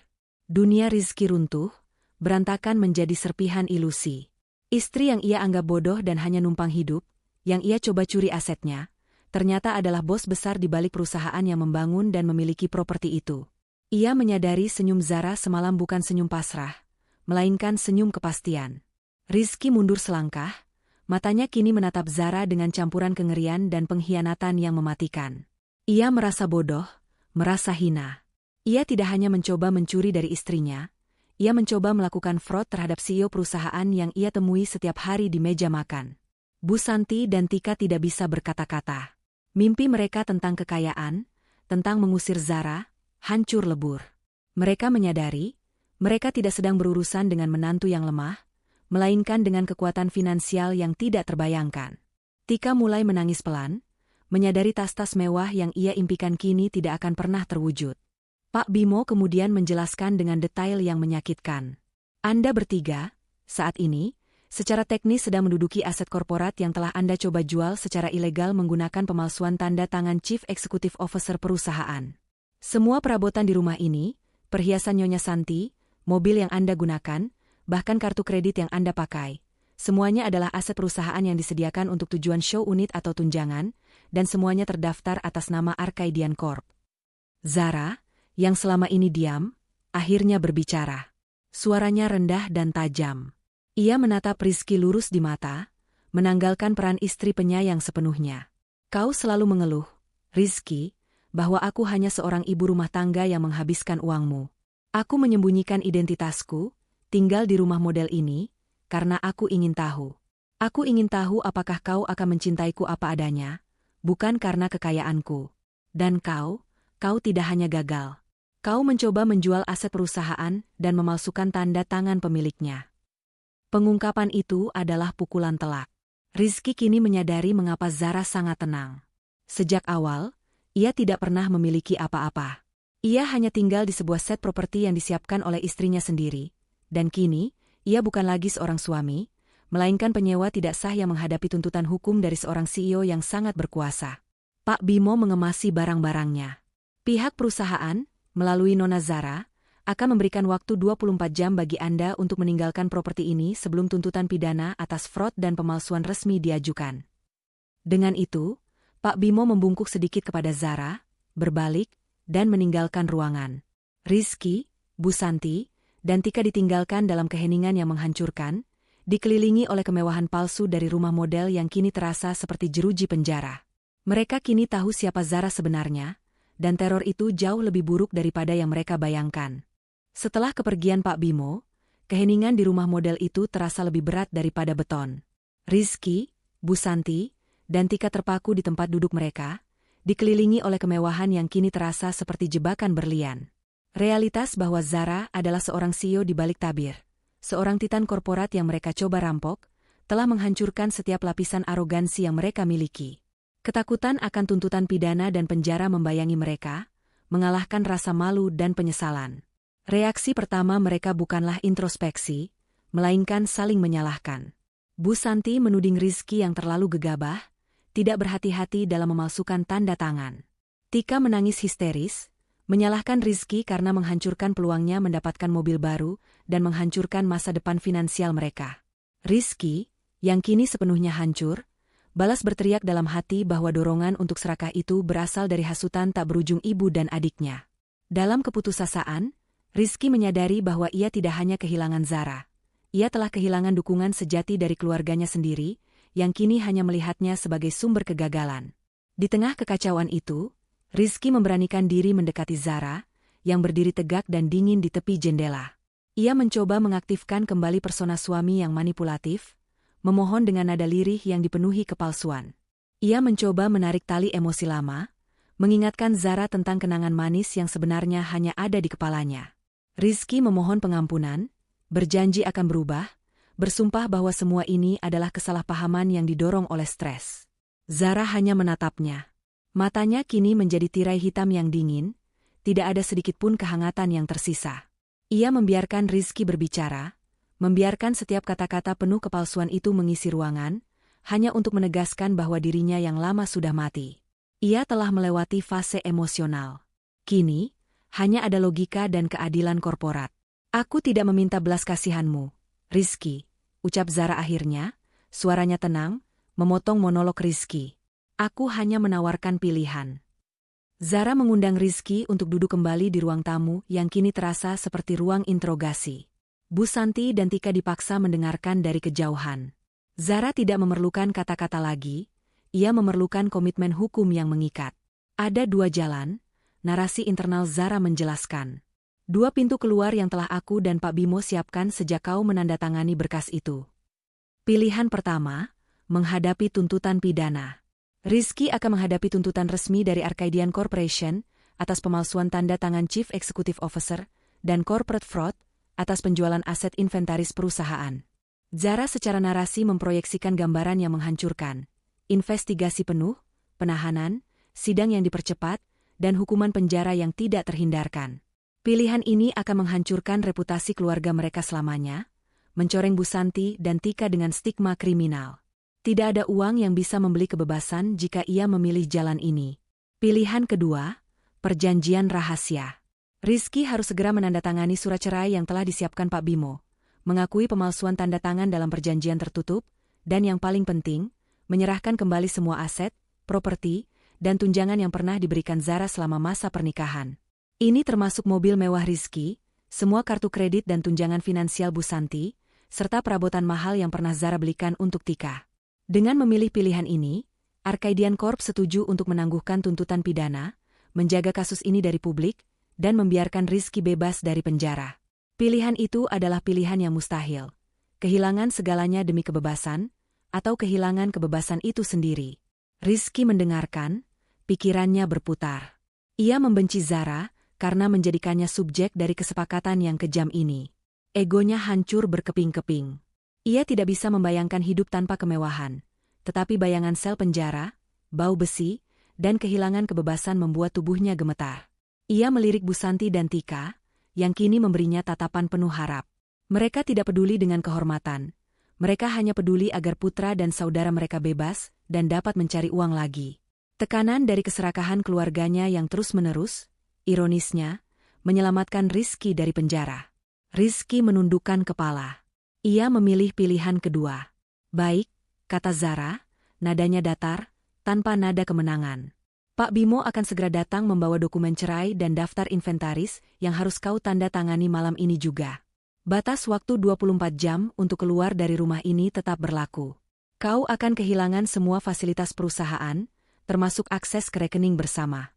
Dunia Rizky runtuh, berantakan menjadi serpihan ilusi. Istri yang ia anggap bodoh dan hanya numpang hidup, yang ia coba curi asetnya, ternyata adalah bos besar di balik perusahaan yang membangun dan memiliki properti itu. Ia menyadari senyum Zara semalam bukan senyum pasrah, melainkan senyum kepastian. Rizky mundur selangkah, matanya kini menatap Zara dengan campuran kengerian dan pengkhianatan yang mematikan. Ia merasa bodoh, merasa hina. Ia tidak hanya mencoba mencuri dari istrinya, ia mencoba melakukan fraud terhadap CEO perusahaan yang ia temui setiap hari di meja makan. Bu Santi dan Tika tidak bisa berkata-kata. Mimpi mereka tentang kekayaan, tentang mengusir Zara, hancur lebur. Mereka menyadari, mereka tidak sedang berurusan dengan menantu yang lemah, melainkan dengan kekuatan finansial yang tidak terbayangkan. Tika mulai menangis pelan, menyadari tas-tas mewah yang ia impikan kini tidak akan pernah terwujud. Pak Bimo kemudian menjelaskan dengan detail yang menyakitkan. Anda bertiga, saat ini, secara teknis sedang menduduki aset korporat yang telah Anda coba jual secara ilegal menggunakan pemalsuan tanda tangan Chief Executive Officer perusahaan. Semua perabotan di rumah ini, perhiasan Nyonya Santi, mobil yang Anda gunakan, bahkan kartu kredit yang Anda pakai, semuanya adalah aset perusahaan yang disediakan untuk tujuan show unit atau tunjangan, dan semuanya terdaftar atas nama Arkadian Corp. Zara, yang selama ini diam, akhirnya berbicara. Suaranya rendah dan tajam. Ia menatap Rizky lurus di mata, menanggalkan peran istri penyayang sepenuhnya. Kau selalu mengeluh, Rizky, bahwa aku hanya seorang ibu rumah tangga yang menghabiskan uangmu. Aku menyembunyikan identitasku, tinggal di rumah model ini, karena aku ingin tahu. Aku ingin tahu apakah kau akan mencintaiku apa adanya, bukan karena kekayaanku. Dan kau tidak hanya gagal. Kau mencoba menjual aset perusahaan dan memalsukan tanda tangan pemiliknya. Pengungkapan itu adalah pukulan telak. Rizky kini menyadari mengapa Zara sangat tenang. Sejak awal, ia tidak pernah memiliki apa-apa. Ia hanya tinggal di sebuah set properti yang disiapkan oleh istrinya sendiri. Dan kini, ia bukan lagi seorang suami, melainkan penyewa tidak sah yang menghadapi tuntutan hukum dari seorang CEO yang sangat berkuasa. Pak Bimo mengemasi barang-barangnya. Pihak perusahaan, melalui Nona Zara, akan memberikan waktu 24 jam bagi Anda untuk meninggalkan properti ini sebelum tuntutan pidana atas fraud dan pemalsuan resmi diajukan. Dengan itu, Pak Bimo membungkuk sedikit kepada Zara, berbalik, dan meninggalkan ruangan. Rizky, Bu Santi, dan Tika ditinggalkan dalam keheningan yang menghancurkan, dikelilingi oleh kemewahan palsu dari rumah model yang kini terasa seperti jeruji penjara. Mereka kini tahu siapa Zara sebenarnya, dan teror itu jauh lebih buruk daripada yang mereka bayangkan. Setelah kepergian Pak Bimo, keheningan di rumah model itu terasa lebih berat daripada beton. Rizky, Bu Santi, dan Tika terpaku di tempat duduk mereka, dikelilingi oleh kemewahan yang kini terasa seperti jebakan berlian. Realitas bahwa Zara adalah seorang CEO di balik tabir, seorang titan korporat yang mereka coba rampok, telah menghancurkan setiap lapisan arogansi yang mereka miliki. Ketakutan akan tuntutan pidana dan penjara membayangi mereka, mengalahkan rasa malu dan penyesalan. Reaksi pertama mereka bukanlah introspeksi, melainkan saling menyalahkan. Bu Santi menuding Rizky yang terlalu gegabah, tidak berhati-hati dalam memalsukan tanda tangan. Tika menangis histeris, menyalahkan Rizky karena menghancurkan peluangnya mendapatkan mobil baru dan menghancurkan masa depan finansial mereka. Rizky, yang kini sepenuhnya hancur, balas berteriak dalam hati bahwa dorongan untuk serakah itu berasal dari hasutan tak berujung ibu dan adiknya. Dalam keputusasaan, Rizky menyadari bahwa ia tidak hanya kehilangan Zara. Ia telah kehilangan dukungan sejati dari keluarganya sendiri, yang kini hanya melihatnya sebagai sumber kegagalan. Di tengah kekacauan itu, Rizky memberanikan diri mendekati Zara, yang berdiri tegak dan dingin di tepi jendela. Ia mencoba mengaktifkan kembali persona suami yang manipulatif, memohon dengan nada lirih yang dipenuhi kepalsuan. Ia mencoba menarik tali emosi lama, mengingatkan Zara tentang kenangan manis yang sebenarnya hanya ada di kepalanya. Rizky memohon pengampunan, berjanji akan berubah, bersumpah bahwa semua ini adalah kesalahpahaman yang didorong oleh stres. Zara hanya menatapnya. Matanya kini menjadi tirai hitam yang dingin, tidak ada sedikit pun kehangatan yang tersisa. Ia membiarkan Rizky berbicara, membiarkan setiap kata-kata penuh kepalsuan itu mengisi ruangan, hanya untuk menegaskan bahwa dirinya yang lama sudah mati. Ia telah melewati fase emosional. Kini, hanya ada logika dan keadilan korporat. Aku tidak meminta belas kasihanmu, Rizky, ucap Zara akhirnya, suaranya tenang, memotong monolog Rizky. Aku hanya menawarkan pilihan. Zara mengundang Rizky untuk duduk kembali di ruang tamu yang kini terasa seperti ruang interogasi. Bu Santi dan Tika dipaksa mendengarkan dari kejauhan. Zara tidak memerlukan kata-kata lagi, ia memerlukan komitmen hukum yang mengikat. Ada dua jalan, narasi internal Zara menjelaskan. Dua pintu keluar yang telah aku dan Pak Bimo siapkan sejak kau menandatangani berkas itu. Pilihan pertama, menghadapi tuntutan pidana. Rizky akan menghadapi tuntutan resmi dari Arcadian Corporation atas pemalsuan tanda tangan Chief Executive Officer dan Corporate Fraud atas penjualan aset inventaris perusahaan. Zara secara narasi memproyeksikan gambaran yang menghancurkan. Investigasi penuh, penahanan, sidang yang dipercepat, dan hukuman penjara yang tidak terhindarkan. Pilihan ini akan menghancurkan reputasi keluarga mereka selamanya, mencoreng Bu Santi dan Tika dengan stigma kriminal. Tidak ada uang yang bisa membeli kebebasan jika ia memilih jalan ini. Pilihan kedua, perjanjian rahasia. Rizky harus segera menandatangani surat cerai yang telah disiapkan Pak Bimo, mengakui pemalsuan tanda tangan dalam perjanjian tertutup, dan yang paling penting, menyerahkan kembali semua aset, properti, dan tunjangan yang pernah diberikan Zara selama masa pernikahan. Ini termasuk mobil mewah Rizky, semua kartu kredit dan tunjangan finansial Bu Santi, serta perabotan mahal yang pernah Zara belikan untuk Tika. Dengan memilih pilihan ini, Arcadian Corp setuju untuk menangguhkan tuntutan pidana, menjaga kasus ini dari publik, dan membiarkan Rizky bebas dari penjara. Pilihan itu adalah pilihan yang mustahil. Kehilangan segalanya demi kebebasan, atau kehilangan kebebasan itu sendiri. Rizky mendengarkan, pikirannya berputar. Ia membenci Zara karena menjadikannya subjek dari kesepakatan yang kejam ini. Egonya hancur berkeping-keping. Ia tidak bisa membayangkan hidup tanpa kemewahan, tetapi bayangan sel penjara, bau besi, dan kehilangan kebebasan membuat tubuhnya gemetar. Ia melirik Bu Santi dan Tika, yang kini memberinya tatapan penuh harap. Mereka tidak peduli dengan kehormatan. Mereka hanya peduli agar putra dan saudara mereka bebas dan dapat mencari uang lagi. Tekanan dari keserakahan keluarganya yang terus-menerus, ironisnya, menyelamatkan Rizky dari penjara. Rizky menundukkan kepala. Ia memilih pilihan kedua. Baik, kata Zara, nadanya datar, tanpa nada kemenangan. Pak Bimo akan segera datang membawa dokumen cerai dan daftar inventaris yang harus kau tanda tangani malam ini juga. Batas waktu 24 jam untuk keluar dari rumah ini tetap berlaku. Kau akan kehilangan semua fasilitas perusahaan, termasuk akses ke rekening bersama.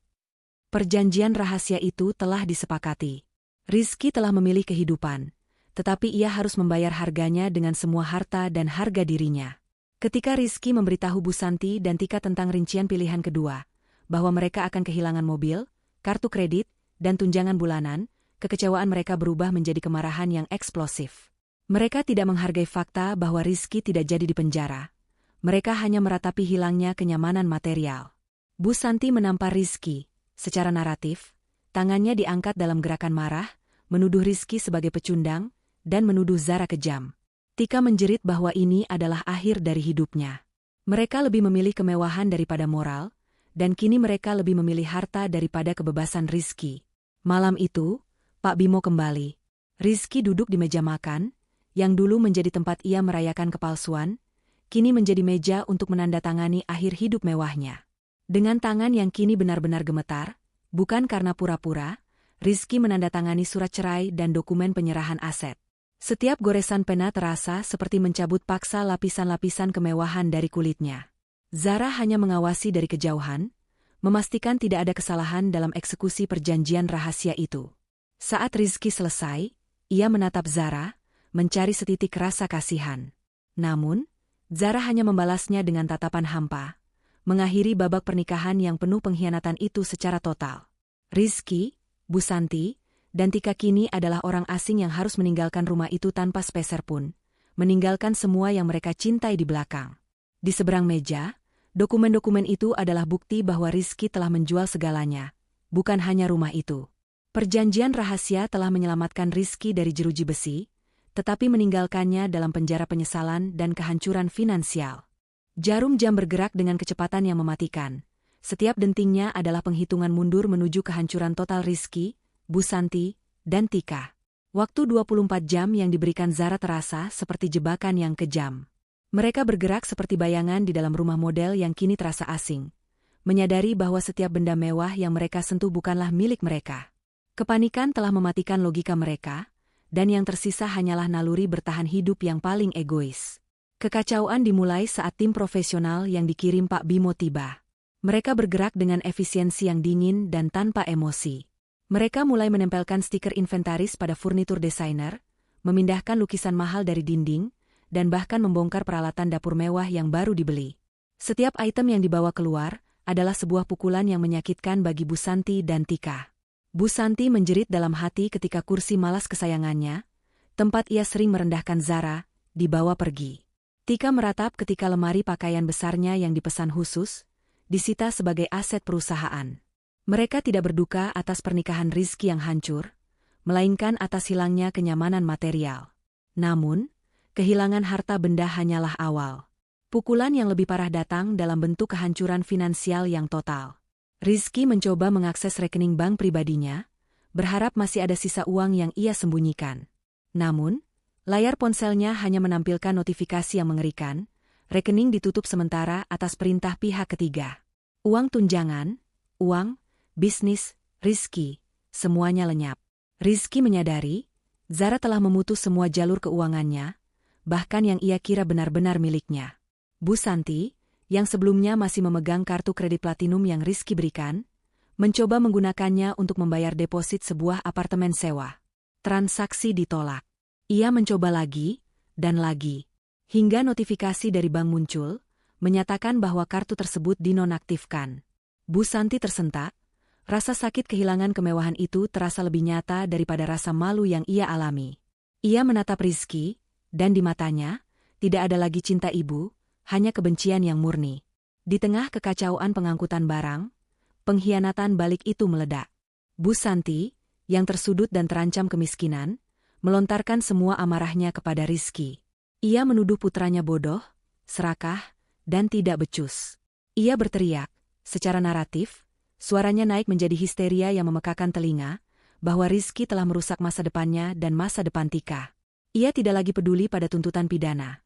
Perjanjian rahasia itu telah disepakati. Rizky telah memilih kehidupan, tetapi ia harus membayar harganya dengan semua harta dan harga dirinya. Ketika Rizky memberitahu Bu Santi dan Tika tentang rincian pilihan kedua, bahwa mereka akan kehilangan mobil, kartu kredit, dan tunjangan bulanan, kekecewaan mereka berubah menjadi kemarahan yang eksplosif. Mereka tidak menghargai fakta bahwa Rizky tidak jadi dipenjara. Mereka hanya meratapi hilangnya kenyamanan material. Bu Santi menampar Rizky. Secara naratif, tangannya diangkat dalam gerakan marah, menuduh Rizky sebagai pecundang, dan menuduh Zara kejam. Tika menjerit bahwa ini adalah akhir dari hidupnya. Mereka lebih memilih kemewahan daripada moral, dan kini mereka lebih memilih harta daripada kebebasan Rizky. Malam itu, Pak Bimo kembali. Rizky duduk di meja makan, yang dulu menjadi tempat ia merayakan kepalsuan, kini menjadi meja untuk menandatangani akhir hidup mewahnya. Dengan tangan yang kini benar-benar gemetar, bukan karena pura-pura, Rizky menandatangani surat cerai dan dokumen penyerahan aset. Setiap goresan pena terasa seperti mencabut paksa lapisan-lapisan kemewahan dari kulitnya. Zara hanya mengawasi dari kejauhan, memastikan tidak ada kesalahan dalam eksekusi perjanjian rahasia itu. Saat Rizky selesai, ia menatap Zara, mencari setitik rasa kasihan. Namun, Zara hanya membalasnya dengan tatapan hampa, mengakhiri babak pernikahan yang penuh pengkhianatan itu secara total. Rizky, Bu Santi, dan Tika kini adalah orang asing yang harus meninggalkan rumah itu tanpa sepeser pun, meninggalkan semua yang mereka cintai di belakang. Di seberang meja, dokumen-dokumen itu adalah bukti bahwa Rizky telah menjual segalanya, bukan hanya rumah itu. Perjanjian rahasia telah menyelamatkan Rizky dari jeruji besi, tetapi meninggalkannya dalam penjara penyesalan dan kehancuran finansial. Jarum jam bergerak dengan kecepatan yang mematikan. Setiap dentingnya adalah penghitungan mundur menuju kehancuran total Rizky, Bu Santi, dan Tika. Waktu 24 jam yang diberikan Zara terasa seperti jebakan yang kejam. Mereka bergerak seperti bayangan di dalam rumah model yang kini terasa asing. menyadari bahwa setiap benda mewah yang mereka sentuh bukanlah milik mereka. Kepanikan telah mematikan logika mereka, dan yang tersisa hanyalah naluri bertahan hidup yang paling egois. Kekacauan dimulai saat tim profesional yang dikirim Pak Bimo tiba. Mereka bergerak dengan efisiensi yang dingin dan tanpa emosi. Mereka mulai menempelkan stiker inventaris pada furnitur desainer, memindahkan lukisan mahal dari dinding, dan bahkan membongkar peralatan dapur mewah yang baru dibeli. Setiap item yang dibawa keluar adalah sebuah pukulan yang menyakitkan bagi Bu Santi dan Tika. Bu Santi menjerit dalam hati ketika kursi malas kesayangannya, tempat ia sering merendahkan Zara, dibawa pergi. Tika meratap ketika lemari pakaian besarnya yang dipesan khusus, disita sebagai aset perusahaan. Mereka tidak berduka atas pernikahan Rizky yang hancur, melainkan atas hilangnya kenyamanan material. Namun, kehilangan harta benda hanyalah awal. Pukulan yang lebih parah datang dalam bentuk kehancuran finansial yang total. Rizky mencoba mengakses rekening bank pribadinya, berharap masih ada sisa uang yang ia sembunyikan. Namun, layar ponselnya hanya menampilkan notifikasi yang mengerikan, rekening ditutup sementara atas perintah pihak ketiga. Uang tunjangan, uang, bisnis, Rizky, semuanya lenyap. Rizky menyadari, Zara telah memutus semua jalur keuangannya, bahkan yang ia kira benar-benar miliknya. Bu Santi, yang sebelumnya masih memegang kartu kredit platinum yang Rizky berikan, mencoba menggunakannya untuk membayar deposit sebuah apartemen sewa. Transaksi ditolak. Ia mencoba lagi, dan lagi. Hingga notifikasi dari bank muncul, menyatakan bahwa kartu tersebut dinonaktifkan. Bu Santi tersentak, rasa sakit kehilangan kemewahan itu terasa lebih nyata daripada rasa malu yang ia alami. Ia menatap Rizky, dan di matanya, tidak ada lagi cinta ibu, hanya kebencian yang murni. Di tengah kekacauan pengangkutan barang, pengkhianatan balik itu meledak. Bu Santi, yang tersudut dan terancam kemiskinan, melontarkan semua amarahnya kepada Rizky. Ia menuduh putranya bodoh, serakah, dan tidak becus. Ia berteriak, secara naratif, suaranya naik menjadi histeria yang memekakan telinga, bahwa Rizky telah merusak masa depannya dan masa depan Tika. Ia tidak lagi peduli pada tuntutan pidana.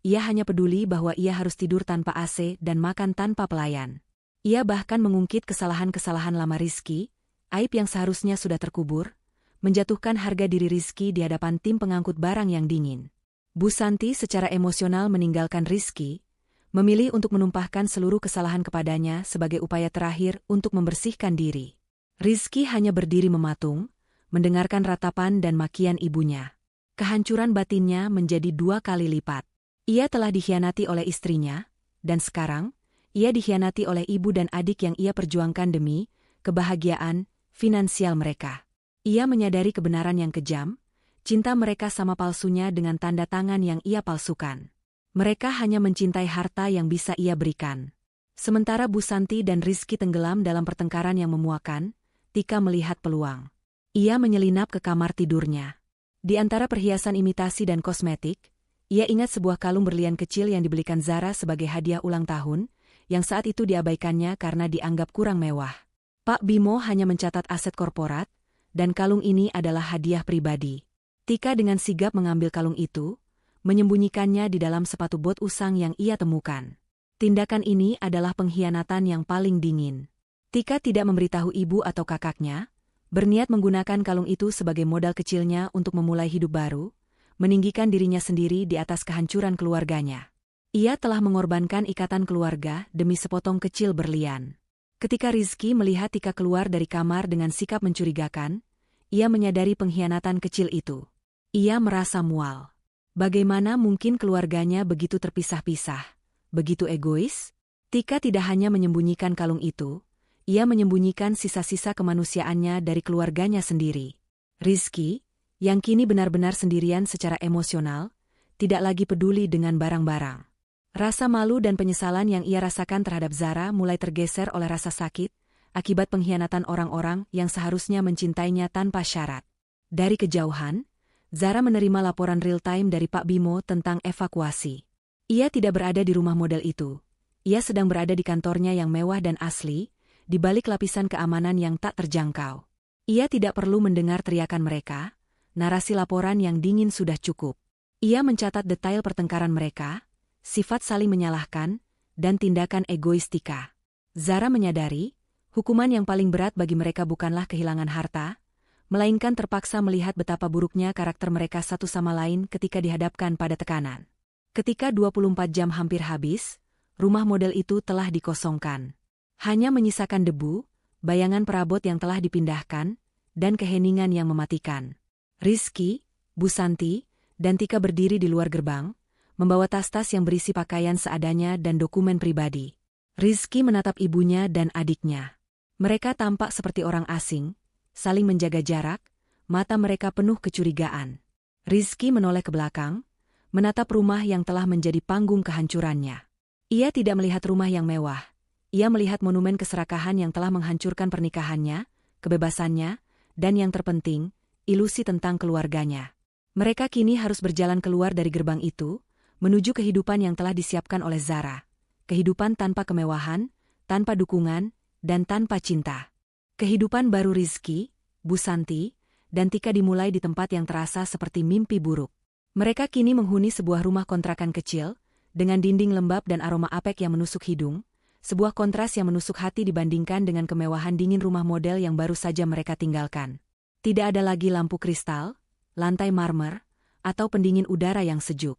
Ia hanya peduli bahwa ia harus tidur tanpa AC dan makan tanpa pelayan. Ia bahkan mengungkit kesalahan-kesalahan lama Rizky, aib yang seharusnya sudah terkubur, menjatuhkan harga diri Rizky di hadapan tim pengangkut barang yang dingin. Bu Santi secara emosional meninggalkan Rizky, memilih untuk menumpahkan seluruh kesalahan kepadanya sebagai upaya terakhir untuk membersihkan diri. Rizky hanya berdiri mematung, mendengarkan ratapan dan makian ibunya. Kehancuran batinnya menjadi 2 kali lipat. Ia telah dikhianati oleh istrinya, dan sekarang, ia dikhianati oleh ibu dan adik yang ia perjuangkan demi kebahagiaan finansial mereka. Ia menyadari kebenaran yang kejam, cinta mereka sama palsunya dengan tanda tangan yang ia palsukan. Mereka hanya mencintai harta yang bisa ia berikan. Sementara Bu Santi dan Rizky tenggelam dalam pertengkaran yang memuakan, Tika melihat peluang. Ia menyelinap ke kamar tidurnya. Di antara perhiasan imitasi dan kosmetik, ia ingat sebuah kalung berlian kecil yang dibelikan Zara sebagai hadiah ulang tahun, yang saat itu diabaikannya karena dianggap kurang mewah. Pak Bimo hanya mencatat aset korporat, dan kalung ini adalah hadiah pribadi. Tika dengan sigap mengambil kalung itu, menyembunyikannya di dalam sepatu bot usang yang ia temukan. Tindakan ini adalah pengkhianatan yang paling dingin. Tika tidak memberitahu ibu atau kakaknya, berniat menggunakan kalung itu sebagai modal kecilnya untuk memulai hidup baru, meninggikan dirinya sendiri di atas kehancuran keluarganya. Ia telah mengorbankan ikatan keluarga demi sepotong kecil berlian. Ketika Rizky melihat Tika keluar dari kamar dengan sikap mencurigakan, ia menyadari pengkhianatan kecil itu. Ia merasa mual. Bagaimana mungkin keluarganya begitu terpisah-pisah, begitu egois? Tika tidak hanya menyembunyikan kalung itu, ia menyembunyikan sisa-sisa kemanusiaannya dari keluarganya sendiri. Rizky, yang kini benar-benar sendirian secara emosional, tidak lagi peduli dengan barang-barang. Rasa malu dan penyesalan yang ia rasakan terhadap Zara mulai tergeser oleh rasa sakit, akibat pengkhianatan orang-orang yang seharusnya mencintainya tanpa syarat. Dari kejauhan, Zara menerima laporan real-time dari Pak Bimo tentang evakuasi. Ia tidak berada di rumah model itu. Ia sedang berada di kantornya yang mewah dan asli, di balik lapisan keamanan yang tak terjangkau. Ia tidak perlu mendengar teriakan mereka, narasi laporan yang dingin sudah cukup. Ia mencatat detail pertengkaran mereka, sifat saling menyalahkan, dan tindakan egois Tika. Zara menyadari, hukuman yang paling berat bagi mereka bukanlah kehilangan harta, melainkan terpaksa melihat betapa buruknya karakter mereka satu sama lain ketika dihadapkan pada tekanan. Ketika 24 jam hampir habis, rumah model itu telah dikosongkan. Hanya menyisakan debu, bayangan perabot yang telah dipindahkan, dan keheningan yang mematikan. Rizky, Bu Santi, dan Tika berdiri di luar gerbang, membawa tas-tas yang berisi pakaian seadanya dan dokumen pribadi. Rizky menatap ibunya dan adiknya. Mereka tampak seperti orang asing, saling menjaga jarak, mata mereka penuh kecurigaan. Rizky menoleh ke belakang, menatap rumah yang telah menjadi panggung kehancurannya. Ia tidak melihat rumah yang mewah. Ia melihat monumen keserakahan yang telah menghancurkan pernikahannya, kebebasannya, dan yang terpenting, ilusi tentang keluarganya. Mereka kini harus berjalan keluar dari gerbang itu, menuju kehidupan yang telah disiapkan oleh Zara. Kehidupan tanpa kemewahan, tanpa dukungan, dan tanpa cinta. Kehidupan baru Rizky, Bu Santi, dan Tika dimulai di tempat yang terasa seperti mimpi buruk. Mereka kini menghuni sebuah rumah kontrakan kecil, dengan dinding lembab dan aroma apek yang menusuk hidung, sebuah kontras yang menusuk hati dibandingkan dengan kemewahan dingin rumah model yang baru saja mereka tinggalkan. Tidak ada lagi lampu kristal, lantai marmer, atau pendingin udara yang sejuk.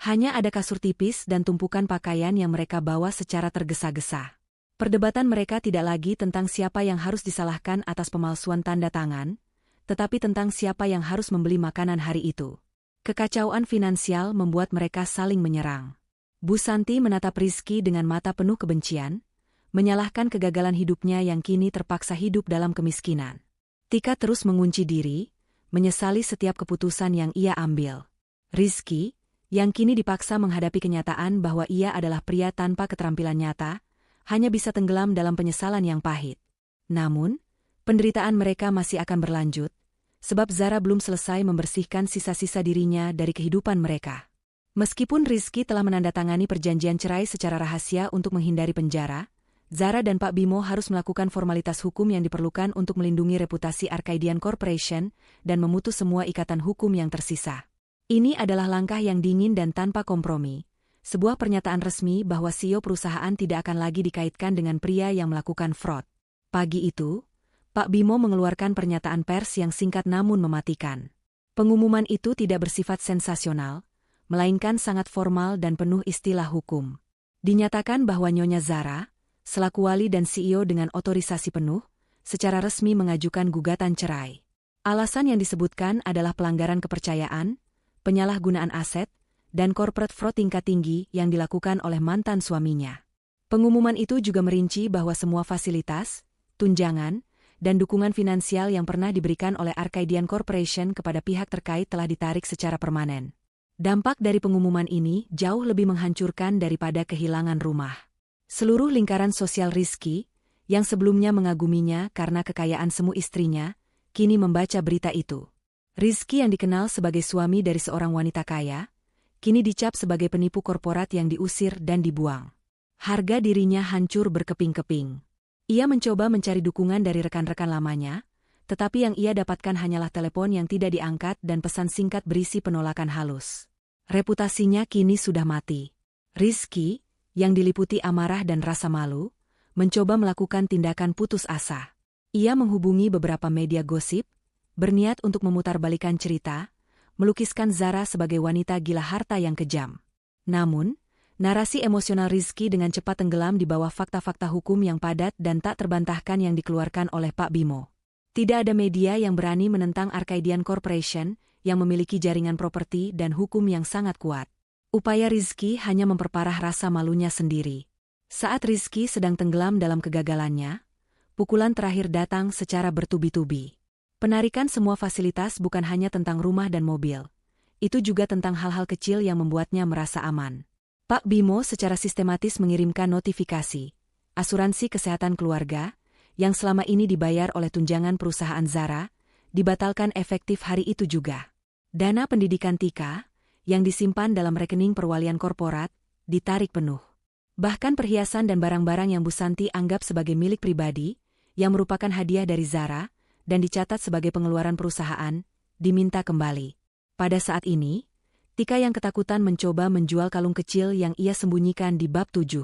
Hanya ada kasur tipis dan tumpukan pakaian yang mereka bawa secara tergesa-gesa. Perdebatan mereka tidak lagi tentang siapa yang harus disalahkan atas pemalsuan tanda tangan, tetapi tentang siapa yang harus membeli makanan hari itu. Kekacauan finansial membuat mereka saling menyerang. Bu Santi menatap Rizky dengan mata penuh kebencian, menyalahkan kegagalan hidupnya yang kini terpaksa hidup dalam kemiskinan. Tika terus mengunci diri, menyesali setiap keputusan yang ia ambil. Rizky, yang kini dipaksa menghadapi kenyataan bahwa ia adalah pria tanpa keterampilan nyata, hanya bisa tenggelam dalam penyesalan yang pahit. Namun, penderitaan mereka masih akan berlanjut, sebab Zara belum selesai membersihkan sisa-sisa dirinya dari kehidupan mereka. Meskipun Rizky telah menandatangani perjanjian cerai secara rahasia untuk menghindari penjara, Zara dan Pak Bimo harus melakukan formalitas hukum yang diperlukan untuk melindungi reputasi Arcadian Corporation dan memutus semua ikatan hukum yang tersisa. Ini adalah langkah yang dingin dan tanpa kompromi, sebuah pernyataan resmi bahwa CEO perusahaan tidak akan lagi dikaitkan dengan pria yang melakukan fraud. Pagi itu, Pak Bimo mengeluarkan pernyataan pers yang singkat namun mematikan. Pengumuman itu tidak bersifat sensasional, melainkan sangat formal dan penuh istilah hukum. Dinyatakan bahwa Nyonya Zara, selaku wali dan CEO dengan otorisasi penuh, secara resmi mengajukan gugatan cerai. Alasan yang disebutkan adalah pelanggaran kepercayaan, penyalahgunaan aset, dan corporate fraud tingkat tinggi yang dilakukan oleh mantan suaminya. Pengumuman itu juga merinci bahwa semua fasilitas, tunjangan, dan dukungan finansial yang pernah diberikan oleh Arcadian Corporation kepada pihak terkait telah ditarik secara permanen. Dampak dari pengumuman ini jauh lebih menghancurkan daripada kehilangan rumah. Seluruh lingkaran sosial Rizky, yang sebelumnya mengaguminya karena kekayaan semu istrinya, kini membaca berita itu. Rizky yang dikenal sebagai suami dari seorang wanita kaya, kini dicap sebagai penipu korporat yang diusir dan dibuang. Harga dirinya hancur berkeping-keping. Ia mencoba mencari dukungan dari rekan-rekan lamanya, tetapi yang ia dapatkan hanyalah telepon yang tidak diangkat dan pesan singkat berisi penolakan halus. Reputasinya kini sudah mati. Rizky, yang diliputi amarah dan rasa malu, mencoba melakukan tindakan putus asa. Ia menghubungi beberapa media gosip, berniat untuk memutarbalikkan cerita, melukiskan Zara sebagai wanita gila harta yang kejam. Namun, narasi emosional Rizky dengan cepat tenggelam di bawah fakta-fakta hukum yang padat dan tak terbantahkan yang dikeluarkan oleh Pak Bimo. Tidak ada media yang berani menentang Arcadian Corporation yang memiliki jaringan properti dan hukum yang sangat kuat. Upaya Rizky hanya memperparah rasa malunya sendiri. Saat Rizky sedang tenggelam dalam kegagalannya, pukulan terakhir datang secara bertubi-tubi. Penarikan semua fasilitas bukan hanya tentang rumah dan mobil. Itu juga tentang hal-hal kecil yang membuatnya merasa aman. Pak Bimo secara sistematis mengirimkan notifikasi, asuransi kesehatan keluarga, yang selama ini dibayar oleh tunjangan perusahaan Zara, dibatalkan efektif hari itu juga. Dana pendidikan Tika, yang disimpan dalam rekening perwalian korporat, ditarik penuh. Bahkan perhiasan dan barang-barang yang Bu Santi anggap sebagai milik pribadi, yang merupakan hadiah dari Zara, dan dicatat sebagai pengeluaran perusahaan, diminta kembali. Pada saat ini, Tika yang ketakutan mencoba menjual kalung kecil yang ia sembunyikan di bab 7.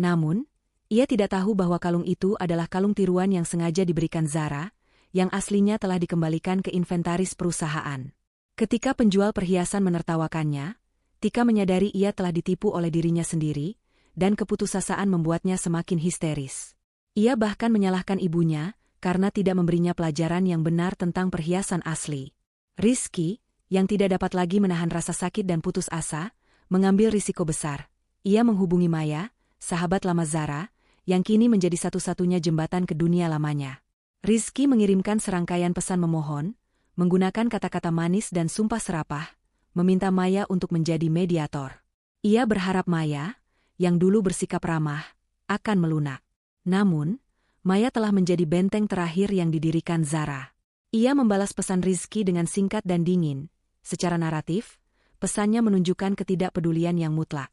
Namun, Ia tidak tahu bahwa kalung itu adalah kalung tiruan yang sengaja diberikan Zara, yang aslinya telah dikembalikan ke inventaris perusahaan. Ketika penjual perhiasan menertawakannya, Tika menyadari ia telah ditipu oleh dirinya sendiri, dan keputusasaan membuatnya semakin histeris. Ia bahkan menyalahkan ibunya, karena tidak memberinya pelajaran yang benar tentang perhiasan asli. Rizky, yang tidak dapat lagi menahan rasa sakit dan putus asa, mengambil risiko besar. Ia menghubungi Maya, sahabat lama Zara, yang kini menjadi satu-satunya jembatan ke dunia lamanya. Rizky mengirimkan serangkaian pesan memohon, menggunakan kata-kata manis dan sumpah serapah, meminta Maya untuk menjadi mediator. Ia berharap Maya, yang dulu bersikap ramah, akan melunak. Namun, Maya telah menjadi benteng terakhir yang didirikan Zara. Ia membalas pesan Rizky dengan singkat dan dingin. Secara naratif, pesannya menunjukkan ketidakpedulian yang mutlak.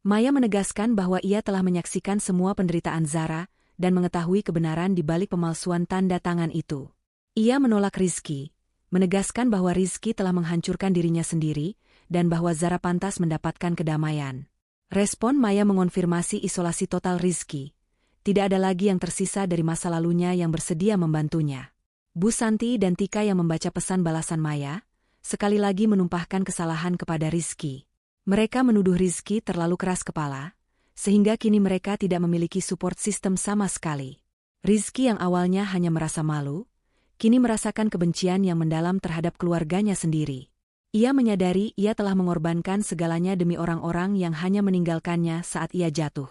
Maya menegaskan bahwa ia telah menyaksikan semua penderitaan Zara dan mengetahui kebenaran di balik pemalsuan tanda tangan itu. Ia menolak Rizky, menegaskan bahwa Rizky telah menghancurkan dirinya sendiri dan bahwa Zara pantas mendapatkan kedamaian. Respon Maya mengonfirmasi isolasi total Rizky. Tidak ada lagi yang tersisa dari masa lalunya yang bersedia membantunya. Bu Santi dan Tika yang membaca pesan balasan Maya, sekali lagi menumpahkan kesalahan kepada Rizky. Mereka menuduh Rizky terlalu keras kepala, sehingga kini mereka tidak memiliki support system sama sekali. Rizky yang awalnya hanya merasa malu, kini merasakan kebencian yang mendalam terhadap keluarganya sendiri. Ia menyadari ia telah mengorbankan segalanya demi orang-orang yang hanya meninggalkannya saat ia jatuh.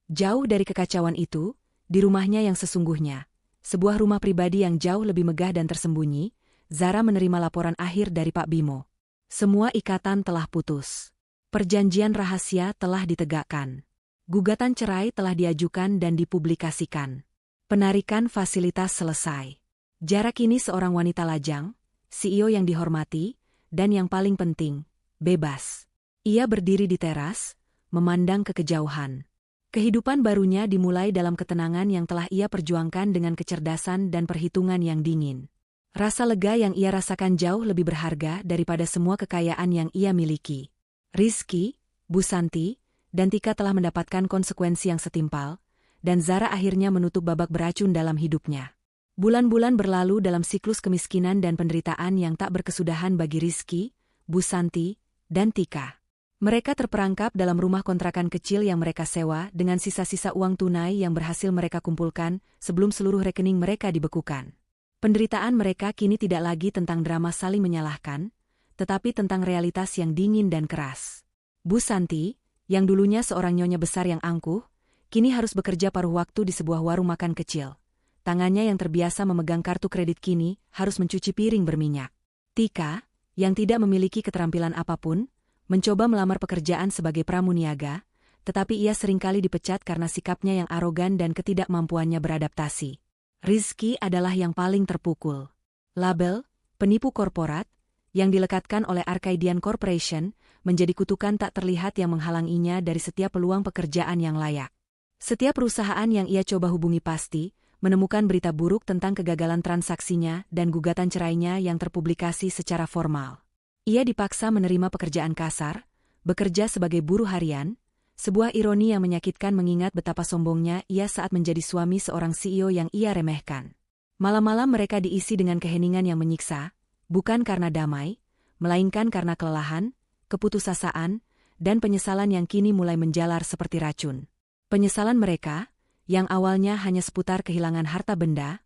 Jauh dari kekacauan itu, di rumahnya yang sesungguhnya, sebuah rumah pribadi yang jauh lebih megah dan tersembunyi, Zara menerima laporan akhir dari Pak Bimo. Semua ikatan telah putus. Perjanjian rahasia telah ditegakkan. Gugatan cerai telah diajukan dan dipublikasikan. Penarikan fasilitas selesai. Zara kini seorang wanita lajang, CEO yang dihormati, dan yang paling penting, bebas. Ia berdiri di teras, memandang ke kejauhan. Kehidupan barunya dimulai dalam ketenangan yang telah ia perjuangkan dengan kecerdasan dan perhitungan yang dingin. Rasa lega yang ia rasakan jauh lebih berharga daripada semua kekayaan yang ia miliki. Rizky, Bu Santi, dan Tika telah mendapatkan konsekuensi yang setimpal, dan Zara akhirnya menutup babak beracun dalam hidupnya. Bulan-bulan berlalu dalam siklus kemiskinan dan penderitaan yang tak berkesudahan bagi Rizky, Bu Santi, dan Tika. Mereka terperangkap dalam rumah kontrakan kecil yang mereka sewa dengan sisa-sisa uang tunai yang berhasil mereka kumpulkan sebelum seluruh rekening mereka dibekukan. Penderitaan mereka kini tidak lagi tentang drama saling menyalahkan, tetapi tentang realitas yang dingin dan keras. Bu Santi, yang dulunya seorang nyonya besar yang angkuh, kini harus bekerja paruh waktu di sebuah warung makan kecil. Tangannya yang terbiasa memegang kartu kredit kini harus mencuci piring berminyak. Tika, yang tidak memiliki keterampilan apapun, mencoba melamar pekerjaan sebagai pramuniaga, tetapi ia seringkali dipecat karena sikapnya yang arogan dan ketidakmampuannya beradaptasi. Rizky adalah yang paling terpukul. Label, penipu korporat, yang dilekatkan oleh Arcadian Corporation, menjadi kutukan tak terlihat yang menghalanginya dari setiap peluang pekerjaan yang layak. Setiap perusahaan yang ia coba hubungi pasti menemukan berita buruk tentang kegagalan transaksinya dan gugatan cerainya yang terpublikasi secara formal. Ia dipaksa menerima pekerjaan kasar, bekerja sebagai buruh harian, sebuah ironi yang menyakitkan mengingat betapa sombongnya ia saat menjadi suami seorang CEO yang ia remehkan. Malam-malam mereka diisi dengan keheningan yang menyiksa, bukan karena damai, melainkan karena kelelahan, keputusasaan, dan penyesalan yang kini mulai menjalar seperti racun. Penyesalan mereka, yang awalnya hanya seputar kehilangan harta benda,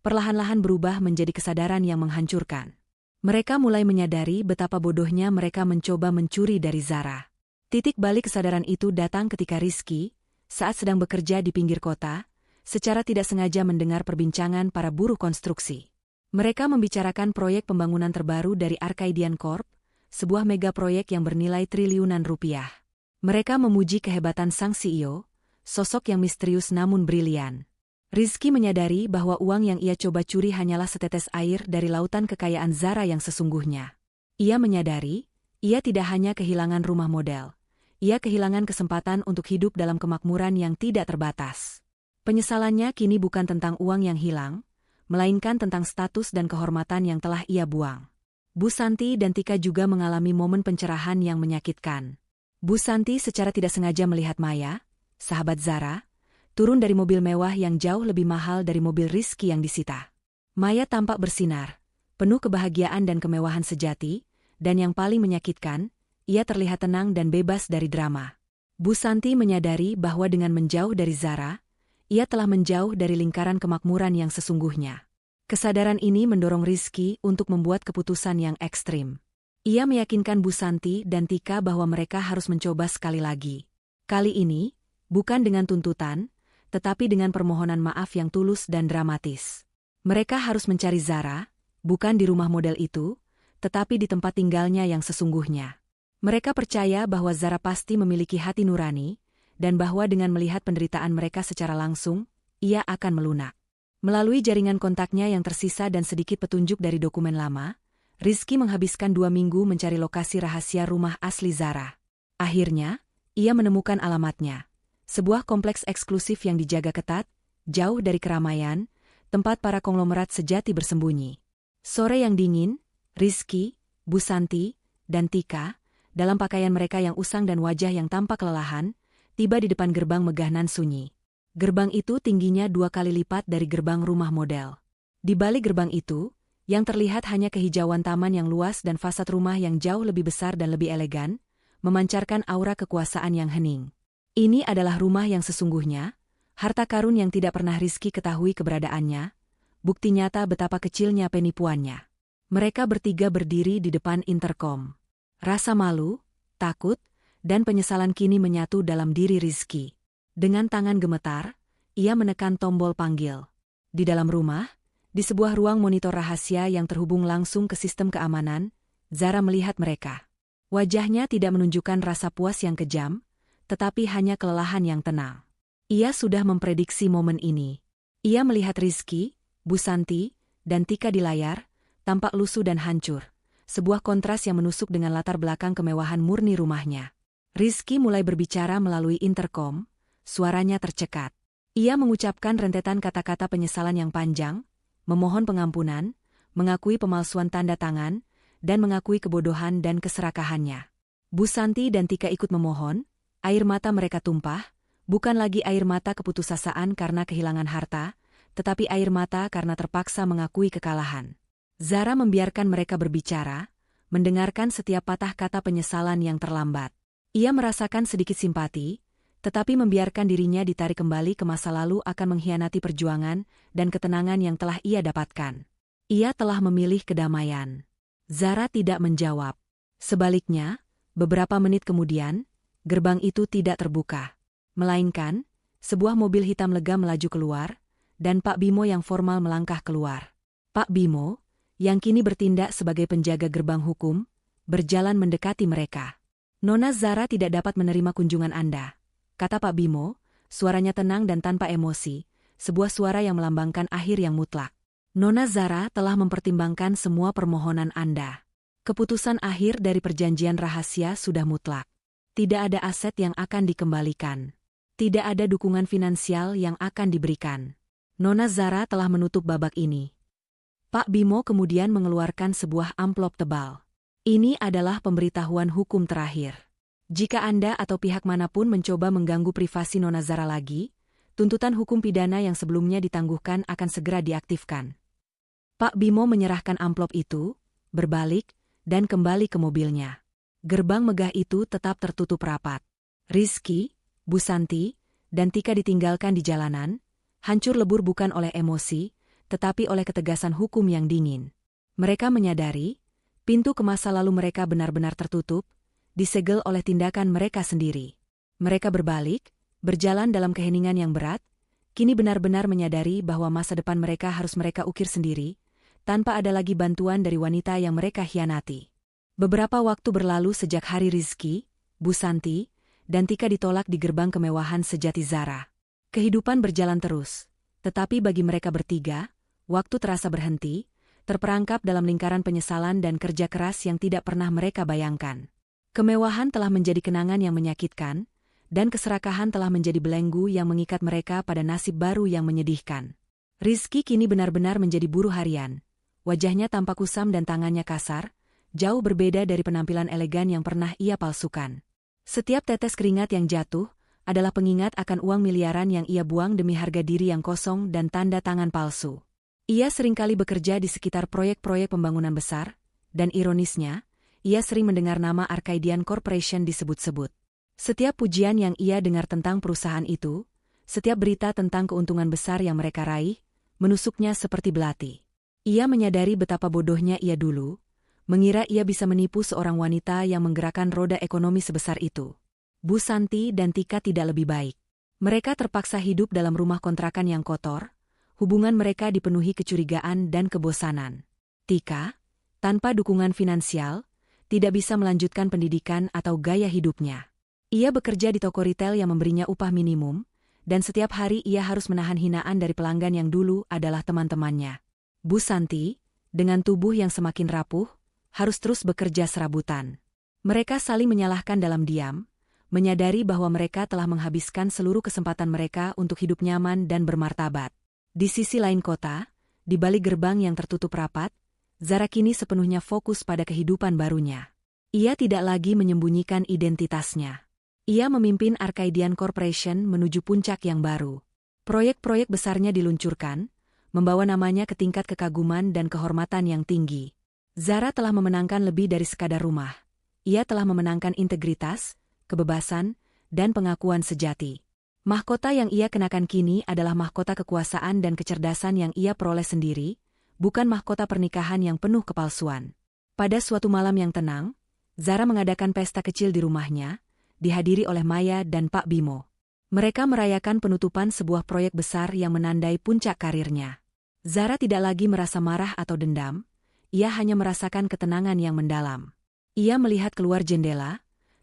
perlahan-lahan berubah menjadi kesadaran yang menghancurkan. Mereka mulai menyadari betapa bodohnya mereka mencoba mencuri dari Zara. Titik balik kesadaran itu datang ketika Rizky, saat sedang bekerja di pinggir kota, secara tidak sengaja mendengar perbincangan para buruh konstruksi. Mereka membicarakan proyek pembangunan terbaru dari Arcadian Corp, sebuah mega proyek yang bernilai triliunan rupiah. Mereka memuji kehebatan sang CEO, sosok yang misterius namun brilian. Rizky menyadari bahwa uang yang ia coba curi hanyalah setetes air dari lautan kekayaan Zara yang sesungguhnya. Ia menyadari, ia tidak hanya kehilangan rumah model. Ia kehilangan kesempatan untuk hidup dalam kemakmuran yang tidak terbatas. Penyesalannya kini bukan tentang uang yang hilang, melainkan tentang status dan kehormatan yang telah ia buang. Bu Santi dan Tika juga mengalami momen pencerahan yang menyakitkan. Bu Santi secara tidak sengaja melihat Maya, sahabat Zara, turun dari mobil mewah yang jauh lebih mahal dari mobil Rizky yang disita. Maya tampak bersinar, penuh kebahagiaan dan kemewahan sejati, dan yang paling menyakitkan, ia terlihat tenang dan bebas dari drama. Bu Santi menyadari bahwa dengan menjauh dari Zara, ia telah menjauh dari lingkaran kemakmuran yang sesungguhnya. Kesadaran ini mendorong Rizky untuk membuat keputusan yang ekstrim. Ia meyakinkan Bu Santi dan Tika bahwa mereka harus mencoba sekali lagi. Kali ini, bukan dengan tuntutan, tetapi dengan permohonan maaf yang tulus dan dramatis. Mereka harus mencari Zara, bukan di rumah model itu, tetapi di tempat tinggalnya yang sesungguhnya. Mereka percaya bahwa Zara pasti memiliki hati nurani, dan bahwa dengan melihat penderitaan mereka secara langsung, ia akan melunak. Melalui jaringan kontaknya yang tersisa dan sedikit petunjuk dari dokumen lama, Rizky menghabiskan 2 minggu mencari lokasi rahasia rumah asli Zara. Akhirnya, ia menemukan alamatnya. Sebuah kompleks eksklusif yang dijaga ketat, jauh dari keramaian, tempat para konglomerat sejati bersembunyi. Sore yang dingin, Rizky, Bu Santi, dan Tika, dalam pakaian mereka yang usang dan wajah yang tampak kelelahan, tiba di depan gerbang megah nan sunyi. Gerbang itu tingginya 2 kali lipat dari gerbang rumah model. Di balik gerbang itu, yang terlihat hanya kehijauan taman yang luas dan fasad rumah yang jauh lebih besar dan lebih elegan, memancarkan aura kekuasaan yang hening. Ini adalah rumah yang sesungguhnya, harta karun yang tidak pernah Rizky ketahui keberadaannya, bukti nyata betapa kecilnya penipuannya. Mereka bertiga berdiri di depan interkom. Rasa malu, takut, dan penyesalan kini menyatu dalam diri Rizky. Dengan tangan gemetar, ia menekan tombol panggil. Di dalam rumah, di sebuah ruang monitor rahasia yang terhubung langsung ke sistem keamanan, Zara melihat mereka. Wajahnya tidak menunjukkan rasa puas yang kejam, tetapi hanya kelelahan yang tenang. Ia sudah memprediksi momen ini. Ia melihat Rizky, Bu Santi, dan Tika di layar, tampak lusuh dan hancur. Sebuah kontras yang menusuk dengan latar belakang kemewahan murni rumahnya. Rizky mulai berbicara melalui interkom, suaranya tercekat. Ia mengucapkan rentetan kata-kata penyesalan yang panjang, memohon pengampunan, mengakui pemalsuan tanda tangan, dan mengakui kebodohan dan keserakahannya. Bu Santi dan Tika ikut memohon, air mata mereka tumpah, bukan lagi air mata keputusasaan karena kehilangan harta, tetapi air mata karena terpaksa mengakui kekalahan. Zara membiarkan mereka berbicara, mendengarkan setiap patah kata penyesalan yang terlambat. Ia merasakan sedikit simpati, tetapi membiarkan dirinya ditarik kembali ke masa lalu akan mengkhianati perjuangan dan ketenangan yang telah ia dapatkan. Ia telah memilih kedamaian. Zara tidak menjawab. Sebaliknya, beberapa menit kemudian, gerbang itu tidak terbuka. Melainkan, sebuah mobil hitam lega melaju keluar, dan Pak Bimo yang formal melangkah keluar. Pak Bimo, yang kini bertindak sebagai penjaga gerbang hukum, berjalan mendekati mereka. Nona Zara tidak dapat menerima kunjungan Anda, kata Pak Bimo, suaranya tenang dan tanpa emosi, sebuah suara yang melambangkan akhir yang mutlak. Nona Zara telah mempertimbangkan semua permohonan Anda. Keputusan akhir dari perjanjian rahasia sudah mutlak. Tidak ada aset yang akan dikembalikan. Tidak ada dukungan finansial yang akan diberikan. Nona Zara telah menutup babak ini. Pak Bimo kemudian mengeluarkan sebuah amplop tebal. Ini adalah pemberitahuan hukum terakhir. Jika Anda atau pihak manapun mencoba mengganggu privasi Nona Zara lagi, tuntutan hukum pidana yang sebelumnya ditangguhkan akan segera diaktifkan. Pak Bimo menyerahkan amplop itu, berbalik, dan kembali ke mobilnya. Gerbang megah itu tetap tertutup rapat. Rizky, Bu Santi, dan Tika ditinggalkan di jalanan, hancur lebur bukan oleh emosi, tetapi oleh ketegasan hukum yang dingin. Mereka menyadari, pintu ke masa lalu mereka benar-benar tertutup, disegel oleh tindakan mereka sendiri. Mereka berbalik, berjalan dalam keheningan yang berat, kini benar-benar menyadari bahwa masa depan mereka harus mereka ukir sendiri, tanpa ada lagi bantuan dari wanita yang mereka khianati. Beberapa waktu berlalu sejak hari Rizky, Bu Santi, dan Tika ditolak di gerbang kemewahan sejati Zara. Kehidupan berjalan terus, tetapi bagi mereka bertiga, waktu terasa berhenti, terperangkap dalam lingkaran penyesalan dan kerja keras yang tidak pernah mereka bayangkan. Kemewahan telah menjadi kenangan yang menyakitkan, dan keserakahan telah menjadi belenggu yang mengikat mereka pada nasib baru yang menyedihkan. Rizky kini benar-benar menjadi buruh harian. Wajahnya tampak kusam dan tangannya kasar, jauh berbeda dari penampilan elegan yang pernah ia palsukan. Setiap tetes keringat yang jatuh adalah pengingat akan uang miliaran yang ia buang demi harga diri yang kosong dan tanda tangan palsu. Ia seringkali bekerja di sekitar proyek-proyek pembangunan besar, dan ironisnya, ia sering mendengar nama Arcadian Corporation disebut-sebut. Setiap pujian yang ia dengar tentang perusahaan itu, setiap berita tentang keuntungan besar yang mereka raih, menusuknya seperti belati. Ia menyadari betapa bodohnya ia dulu, mengira ia bisa menipu seorang wanita yang menggerakkan roda ekonomi sebesar itu. Bu Santi dan Tika tidak lebih baik. Mereka terpaksa hidup dalam rumah kontrakan yang kotor, hubungan mereka dipenuhi kecurigaan dan kebosanan. Tika, tanpa dukungan finansial, tidak bisa melanjutkan pendidikan atau gaya hidupnya. Ia bekerja di toko retail yang memberinya upah minimum, dan setiap hari ia harus menahan hinaan dari pelanggan yang dulu adalah teman-temannya. Bu Santi, dengan tubuh yang semakin rapuh, harus terus bekerja serabutan. Mereka saling menyalahkan dalam diam, menyadari bahwa mereka telah menghabiskan seluruh kesempatan mereka untuk hidup nyaman dan bermartabat. Di sisi lain kota, di balik gerbang yang tertutup rapat, Zara kini sepenuhnya fokus pada kehidupan barunya. Ia tidak lagi menyembunyikan identitasnya. Ia memimpin Arcadian Corporation menuju puncak yang baru. Proyek-proyek besarnya diluncurkan, membawa namanya ke tingkat kekaguman dan kehormatan yang tinggi. Zara telah memenangkan lebih dari sekadar rumah. Ia telah memenangkan integritas, kebebasan, dan pengakuan sejati. Mahkota yang ia kenakan kini adalah mahkota kekuasaan dan kecerdasan yang ia peroleh sendiri, bukan mahkota pernikahan yang penuh kepalsuan. Pada suatu malam yang tenang, Zara mengadakan pesta kecil di rumahnya, dihadiri oleh Maya dan Pak Bimo. Mereka merayakan penutupan sebuah proyek besar yang menandai puncak karirnya. Zara tidak lagi merasa marah atau dendam, ia hanya merasakan ketenangan yang mendalam. Ia melihat keluar jendela,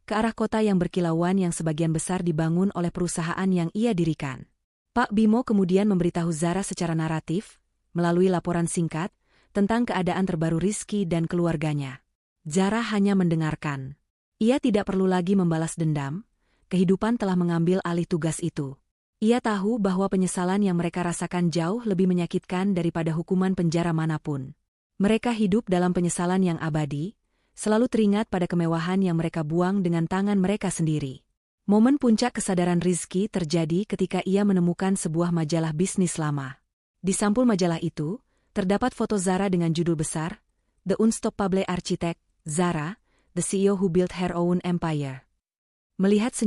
ke arah kota yang berkilauan yang sebagian besar dibangun oleh perusahaan yang ia dirikan. Pak Bimo kemudian memberitahu Zara secara naratif, melalui laporan singkat, tentang keadaan terbaru Rizky dan keluarganya. Zara hanya mendengarkan. Ia tidak perlu lagi membalas dendam, kehidupan telah mengambil alih tugas itu. Ia tahu bahwa penyesalan yang mereka rasakan jauh lebih menyakitkan daripada hukuman penjara manapun. Mereka hidup dalam penyesalan yang abadi, selalu teringat pada kemewahan yang mereka buang dengan tangan mereka sendiri. Momen puncak kesadaran Rizky terjadi ketika ia menemukan sebuah majalah bisnis lama. Di sampul majalah itu, terdapat foto Zara dengan judul besar, The Unstoppable Architect, Zara, the CEO who built her own empire. Melihat senyum